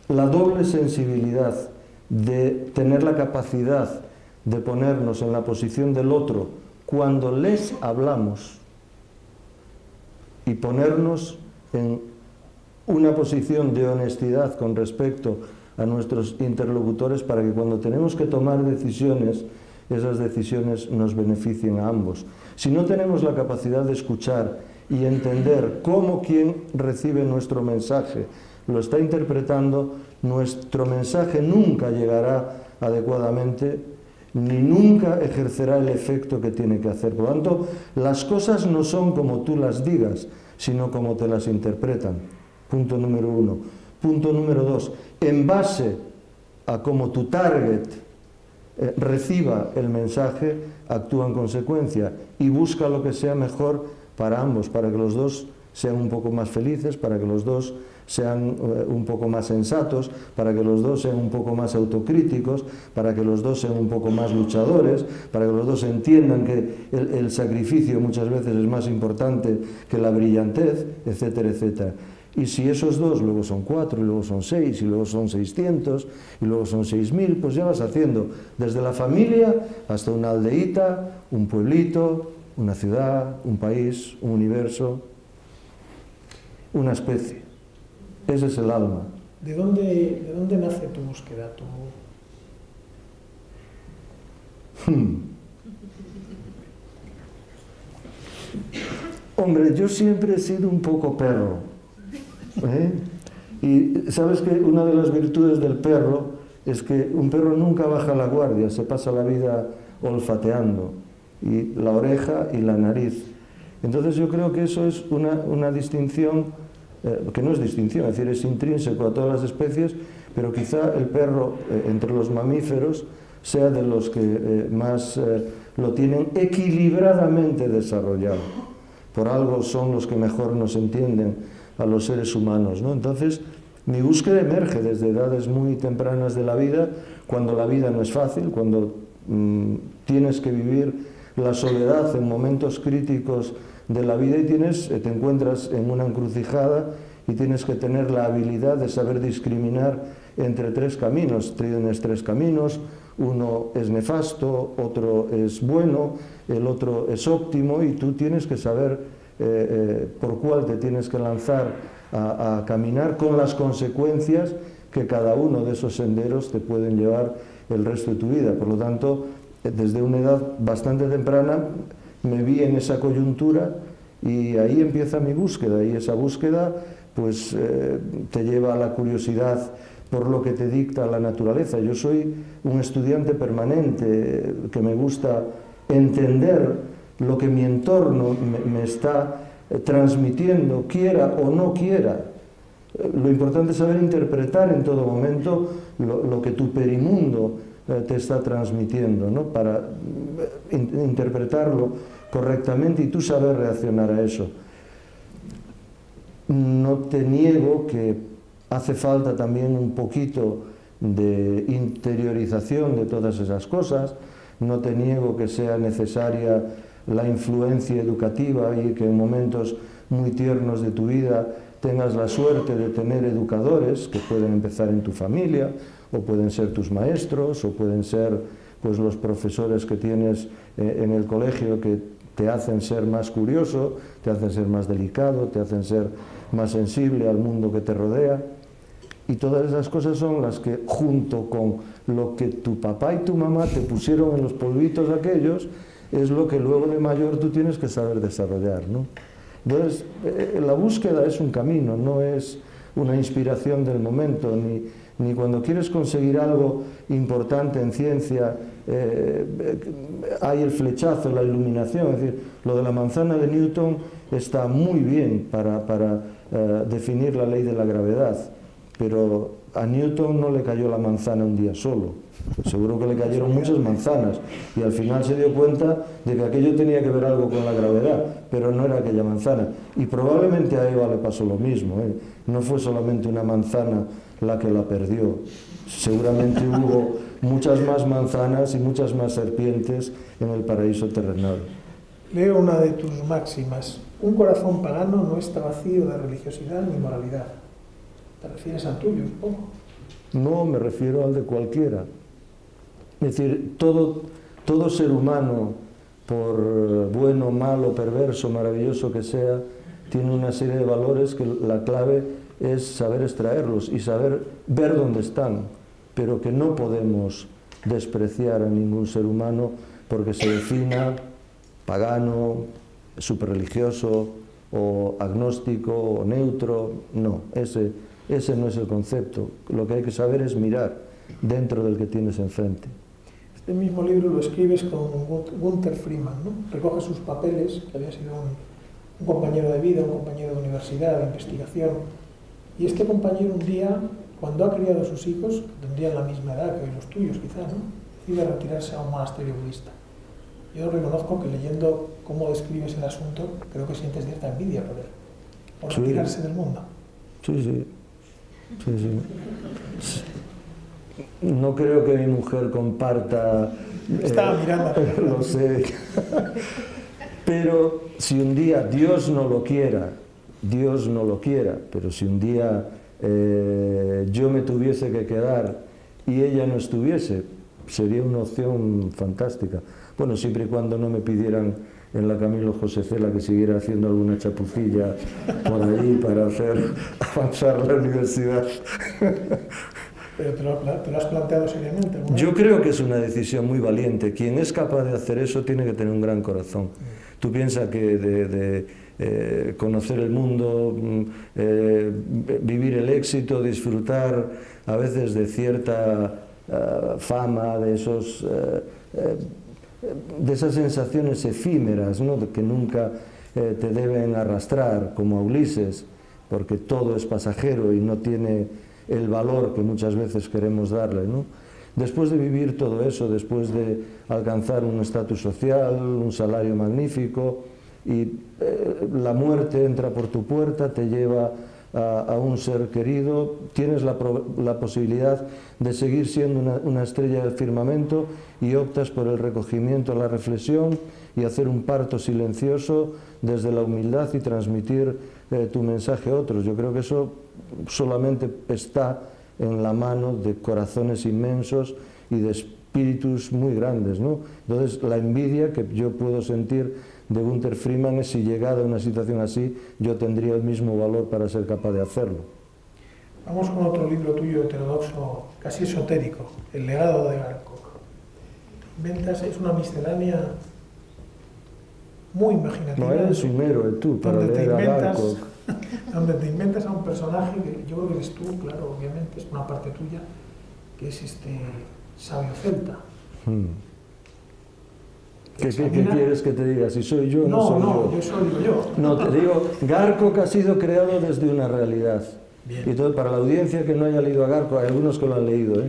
la doble sensibilidad de tener la capacidad de ponernos en la posición del otro cuando les hablamos y ponernos en una posición de honestidad con respecto a nuestros interlocutores para que cuando tenemos que tomar decisiones, esas decisiones nos beneficien a ambos. Si no tenemos la capacidad de escuchar y entender cómo quien recibe nuestro mensaje lo está interpretando, nuestro mensaje nunca llegará adecuadamente ni nunca ejercerá el efecto que tiene que hacer. Por lo tanto, las cosas no son como tú las digas, sino como te las interpretan. Punto número 1. Punto número 2, en base a cómo tu target reciba el mensaje, actúa en consecuencia y busca lo que sea mejor para ambos, para que los dos sean un poco más felices, para que los dos sean un poco más sensatos, para que los dos sean un poco más autocríticos, para que los dos sean un poco más luchadores, para que los dos entiendan que el sacrificio muchas veces es más importante que la brillantez, etcétera, etcétera. Y si esos dos luego son 4, y luego son 6, y luego son 600, y luego son 6000, pues ya vas haciendo desde la familia hasta una aldeíta, un pueblito, una ciudad, un país, un universo, una especie. Ese es el alma. ¿De dónde nace tu búsqueda? Hombre, yo siempre he sido un poco perro. Y sabes que una de las virtudes del perro es que un perro nunca baja la guardia, se pasa la vida olfateando, y la oreja y la nariz. Entonces yo creo que eso es una distinción, que no es distinción, es decir, es intrínseco a todas las especies, pero quizá el perro entre los mamíferos sea de los que más lo tienen equilibradamente desarrollado. Por algo son los que mejor nos entienden a los seres humanos, ¿no? Entonces, mi búsqueda emerge desde edades muy tempranas de la vida, cuando la vida no es fácil, cuando tienes que vivir la soledad en momentos críticos de la vida y te encuentras en una encrucijada y tienes que tener la habilidad de saber discriminar entre 3 caminos. Tienes 3 caminos, uno es nefasto, otro es bueno, el otro es óptimo, y tú tienes que saber por cuál te tienes que lanzar a caminar, con las consecuencias que cada uno de esos senderos te pueden llevar el resto de tu vida. Por lo tanto, desde una edad bastante temprana me vi en esa coyuntura y ahí empieza mi búsqueda, y esa búsqueda pues te lleva a la curiosidad por lo que te dicta la naturaleza. Yo soy un estudiante permanente que me gusta entender lo que mi entorno me está transmitiendo, quiera o no quiera. Lo importante es saber interpretar en todo momento lo que tu perimundo te está transmitiendo, ¿no? Para interpretarlo correctamente y tú saber reaccionar a eso. No te niego que hace falta también un poquito de interiorización de todas esas cosas, no te niego que sea necesaria la influencia educativa y que en momentos muy tiernos de tu vida tengas la suerte de tener educadores que pueden empezar en tu familia, o pueden ser tus maestros, o pueden ser pues los profesores que tienes en el colegio, que te hacen ser más curioso, te hacen ser más delicado, te hacen ser más sensible al mundo que te rodea. Y todas esas cosas son las que, junto con lo que tu papá y tu mamá te pusieron en los polvitos aquellos, es lo que luego de mayor tú tienes que saber desarrollar, ¿no? Entonces, la búsqueda es un camino, no es una inspiración del momento, ni cuando quieres conseguir algo importante en ciencia hay el flechazo, la iluminación. Es decir, lo de la manzana de Newton está muy bien para definir la ley de la gravedad, pero a Newton no le cayó la manzana un día solo, seguro que le cayeron muchas manzanas, y al final se dio cuenta de que aquello tenía que ver algo con la gravedad, pero no era aquella manzana. Y probablemente a Eva le pasó lo mismo, no fue solamente una manzana la que la perdió, seguramente hubo muchas más manzanas y muchas más serpientes en el paraíso terrenal. Leo una de tus máximas: un corazón pagano no está vacío de religiosidad ni moralidad. ¿Te refieres al tuyo, supongo? No, me refiero al de cualquiera. Es decir, todo ser humano, por bueno, malo, perverso, maravilloso que sea, tiene una serie de valores que la clave es saber extraerlos y saber ver dónde están, pero que no podemos despreciar a ningún ser humano porque se defina pagano, superreligioso, o agnóstico, o neutro. No, ese no es el concepto. Lo que hay que saber es mirar dentro del que tienes enfrente. Este mismo libro lo escribes con Gunther Freeman, ¿no? Recoge sus papeles, que había sido un compañero de vida, un compañero de universidad, de investigación, Y este compañero un día, cuando ha criado a sus hijos, que tendrían la misma edad que hoy los tuyos quizás, ¿no?, decide retirarse a un monasterio budista. Yo reconozco que leyendo cómo describes el asunto, creo que sientes cierta envidia por él, por retirarse del mundo. Sí, sí. Sí, sí. No creo que mi mujer comparta... Estaba mirando. Lo sé. Pero si un día Dios no lo quiera, pero si un día yo me tuviese que quedar y ella no estuviese, sería una opción fantástica. Bueno, siempre y cuando no me pidieran en la Camilo José Cela que siguiera haciendo alguna chapucilla por allí para hacer avanzar la universidad. ¿Pero te lo has planteado seriamente? Yo creo que es una decisión muy valiente. Quien es capaz de hacer eso tiene que tener un gran corazón. Tú piensas que de conocer el mundo, vivir el éxito, disfrutar a veces de cierta fama, de esas sensaciones efímeras, ¿no?, que nunca te deben arrastrar, como a Ulises, porque todo es pasajero y no tiene el valor que muchas veces queremos darle, ¿no? Después de vivir todo eso, después de alcanzar un estatus social, un salario magnífico, y la muerte entra por tu puerta, te lleva a un ser querido, tienes la posibilidad de seguir siendo una estrella del firmamento y optas por el recogimiento, la reflexión y hacer un parto silencioso desde la humildad y transmitir tu mensaje a otros. Yo creo que eso solamente está en la mano de corazones inmensos y de espíritus muy grandes, ¿no? Entonces, la envidia que yo puedo sentir de Gunther Freeman es si llegada a una situación así, yo tendría el mismo valor para ser capaz de hacerlo. Vamos con otro libro tuyo heterodoxo, casi esotérico, El legado de Garcock. Es una miscelánea muy imaginativa. No eres un héroe tú para leer a Garcock. Donde te inventas a un personaje que yo creo que eres tú, claro, obviamente, es una parte tuya, que es este sabio celta. ¿Qué quieres que te diga? Si soy yo o no soy yo. No, yo soy yo. No, te digo, Garcock ha sido creado desde una realidad. Bien. Y todo, para la audiencia que no haya leído a Garcock, hay algunos que lo han leído,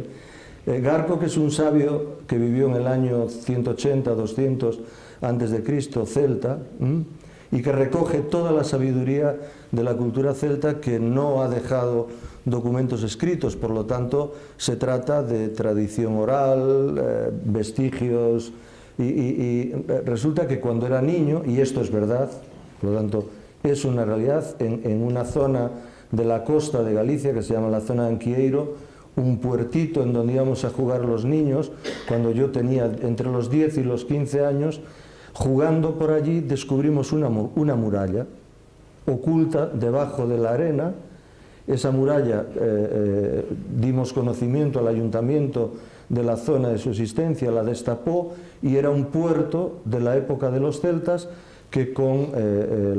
Garcock es un sabio que vivió en el año 180, 200 antes de Cristo, celta, y que recoge toda la sabiduría de la cultura celta, que no ha dejado documentos escritos, por lo tanto se trata de tradición oral, vestigios, y resulta que cuando era niño, y esto es verdad, por lo tanto es una realidad, en una zona de la costa de Galicia que se llama la zona de Anquieiro, un puertito en donde íbamos a jugar los niños, cuando yo tenía entre los 10 y los 15 años, jugando por allí descubrimos una muralla oculta debajo de la arena. Esa muralla dimos conocimiento al ayuntamiento de la zona de su existencia, la destapó y era un puerto de la época de los celtas que con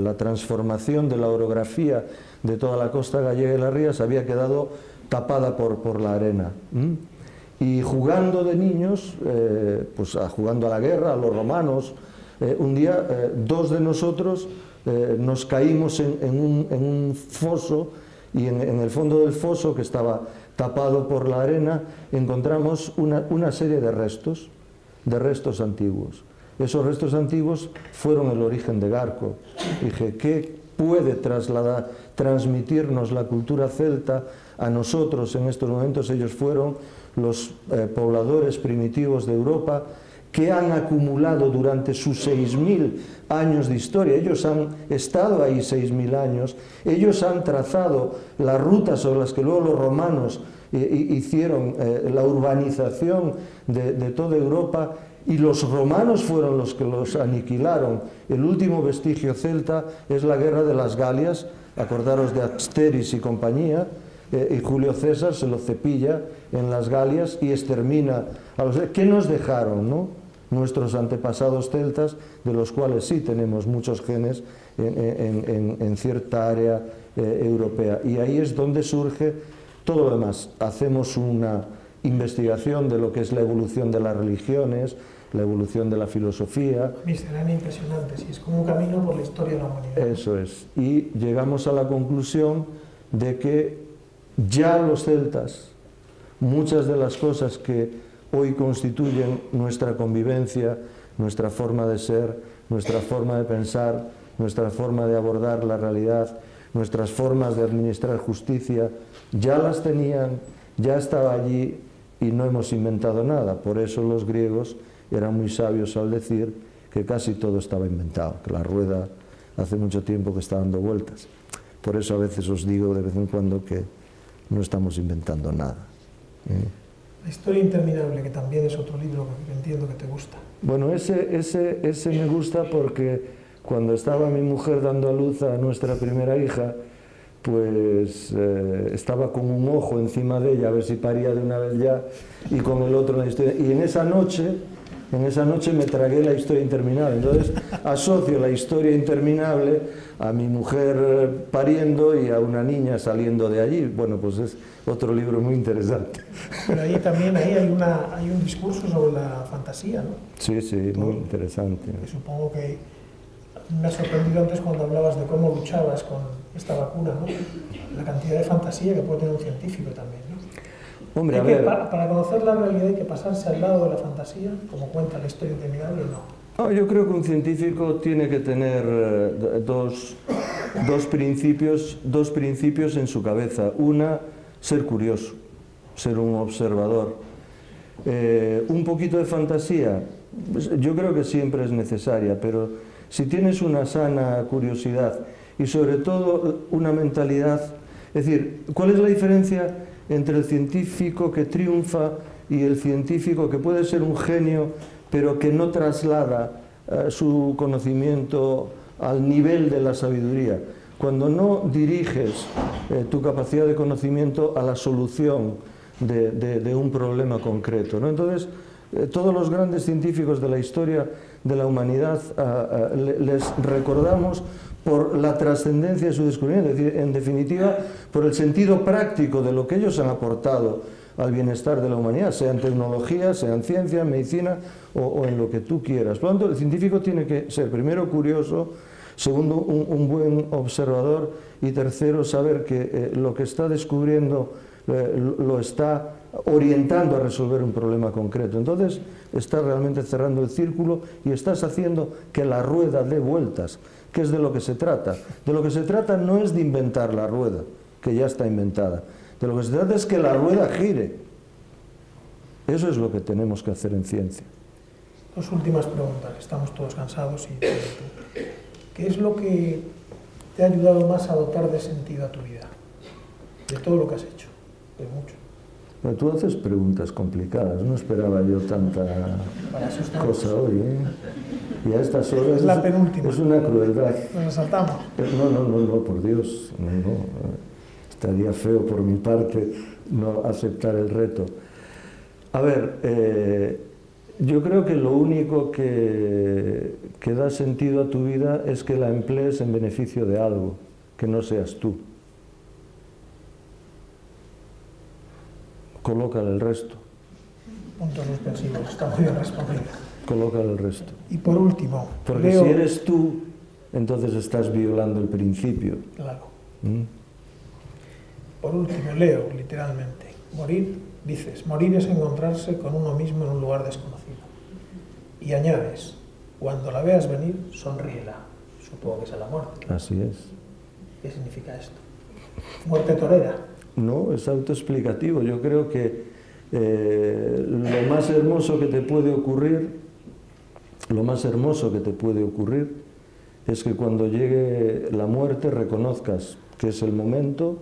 la transformación de la orografía de toda la costa gallega y las rías había quedado tapada por la arena. Y jugando de niños, jugando a la guerra, a los romanos, un día dos de nosotros nos caímos en un foso, y en el fondo del foso, que estaba tapado por la arena, encontramos una serie de restos antiguos. Esos restos antiguos fueron el origen de Garcock. Dije, ¿qué puede transmitirnos la cultura celta a nosotros en estos momentos? Ellos fueron los pobladores primitivos de Europa, que han acumulado durante sus 6.000 años de historia. Ellos han estado ahí 6.000 años, ellos han trazado las rutas sobre las que luego los romanos hicieron la urbanización de toda Europa, y los romanos fueron los que los aniquilaron. El último vestigio celta es la guerra de las Galias, acordaros de Asteris y compañía, y Julio César se lo cepilla en las Galias y extermina a los... ¿Qué nos dejaron, no? Nuestros antepasados celtas, de los cuales sí tenemos muchos genes en cierta área europea. Y ahí es donde surge todo lo demás. Hacemos una investigación de lo que es la evolución de las religiones, la evolución de la filosofía. Serán impresionantes, y es como un camino por la historia de la humanidad. Eso es. Y llegamos a la conclusión de que ya los celtas, muchas de las cosas que hoy constituyen nuestra convivencia, nuestra forma de ser, nuestra forma de pensar, nuestra forma de abordar la realidad, nuestras formas de administrar justicia, ya las tenían, ya estaba allí y no hemos inventado nada. Por eso los griegos eran muy sabios al decir que casi todo estaba inventado, que la rueda hace mucho tiempo que está dando vueltas. Por eso a veces os digo de vez en cuando que no estamos inventando nada. La historia interminable, que también es otro libro que entiendo que te gusta. Bueno, ese me gusta porque cuando estaba mi mujer dando a luz a nuestra primera hija, pues estaba con un ojo encima de ella a ver si paría de una vez ya, y con el otro en la historia. Y en esa noche me tragué la historia interminable. Entonces asocio la historia interminable a mi mujer pariendo y a una niña saliendo de allí. Bueno, pues es otro libro muy interesante. Pero ahí también hay un discurso sobre la fantasía, ¿no? Sí, sí, muy interesante. Que supongo que me ha sorprendido antes cuando hablabas de cómo luchabas con esta vacuna, ¿no? La cantidad de fantasía que puede tener un científico también, ¿no? Hombre, a ver. Para conocer la realidad hay que pasarse al lado de la fantasía, como cuenta la historia interminable, ¿no? No, yo creo que un científico tiene que tener dos principios en su cabeza. Una, ser curioso, ser un observador. Un poquito de fantasía, pues, yo creo que siempre es necesaria, pero si tienes una sana curiosidad y sobre todo una mentalidad, es decir, ¿cuál es la diferencia entre el científico que triunfa y el científico que puede ser un genio pero que no traslada su conocimiento al nivel de la sabiduría? Cuando no diriges tu capacidad de conocimiento a la solución de un problema concreto, ¿no? Entonces, todos los grandes científicos de la historia de la humanidad les recordamos por la trascendencia de su descubrimiento, es decir, en definitiva, por el sentido práctico de lo que ellos han aportado al bienestar de la humanidad, sea en tecnología, sea en ciencia, en medicina o en lo que tú quieras. Por lo tanto, el científico tiene que ser, primero, curioso, segundo, un buen observador, y tercero, saber que lo que está descubriendo lo está orientando a resolver un problema concreto. Entonces, estás realmente cerrando el círculo y estás haciendo que la rueda dé vueltas, que es de lo que se trata. De lo que se trata no es de inventar la rueda, que ya está inventada. De lo que se trata es que la rueda gire. Eso es lo que tenemos que hacer en ciencia. Dos últimas preguntas, estamos todos cansados. ¿Qué es lo que te ha ayudado más a dotar de sentido a tu vida? De todo lo que has hecho, de mucho. Pero tú haces preguntas complicadas, no esperaba yo tanta cosa hoy, ¿eh? Y a estas horas es la penúltima. Es una crueldad. Nos saltamos. No, por Dios, no. Estaría feo por mi parte no aceptar el reto. A ver, yo creo que lo único que da sentido a tu vida es que la emplees en beneficio de algo, que no seas tú. Colócale el resto. Puntos suspensivos, está muy bien respondido. Colócale el resto. Y por último, porque si eres tú, entonces estás violando el principio. Claro. Por último, leo literalmente, morir es encontrarse con uno mismo en un lugar desconocido. Y añades, cuando la veas venir, sonríela. Supongo que es a la muerte. Así es. ¿Qué significa esto? ¿Muerte torera? No, es autoexplicativo. Yo creo que lo más hermoso que te puede ocurrir, es que cuando llegue la muerte reconozcas que es el momento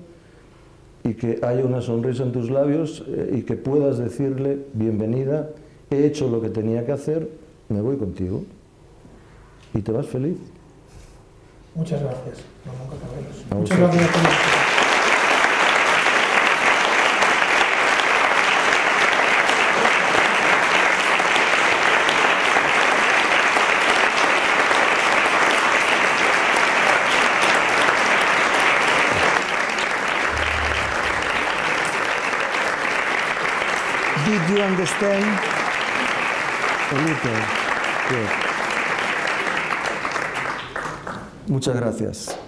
y que haya una sonrisa en tus labios y que puedas decirle, bienvenida, he hecho lo que tenía que hacer, me voy contigo y te vas feliz. Muchas gracias, Ramón Cacabelos. Muchas gracias a todos. Did you understand? Muchas gracias.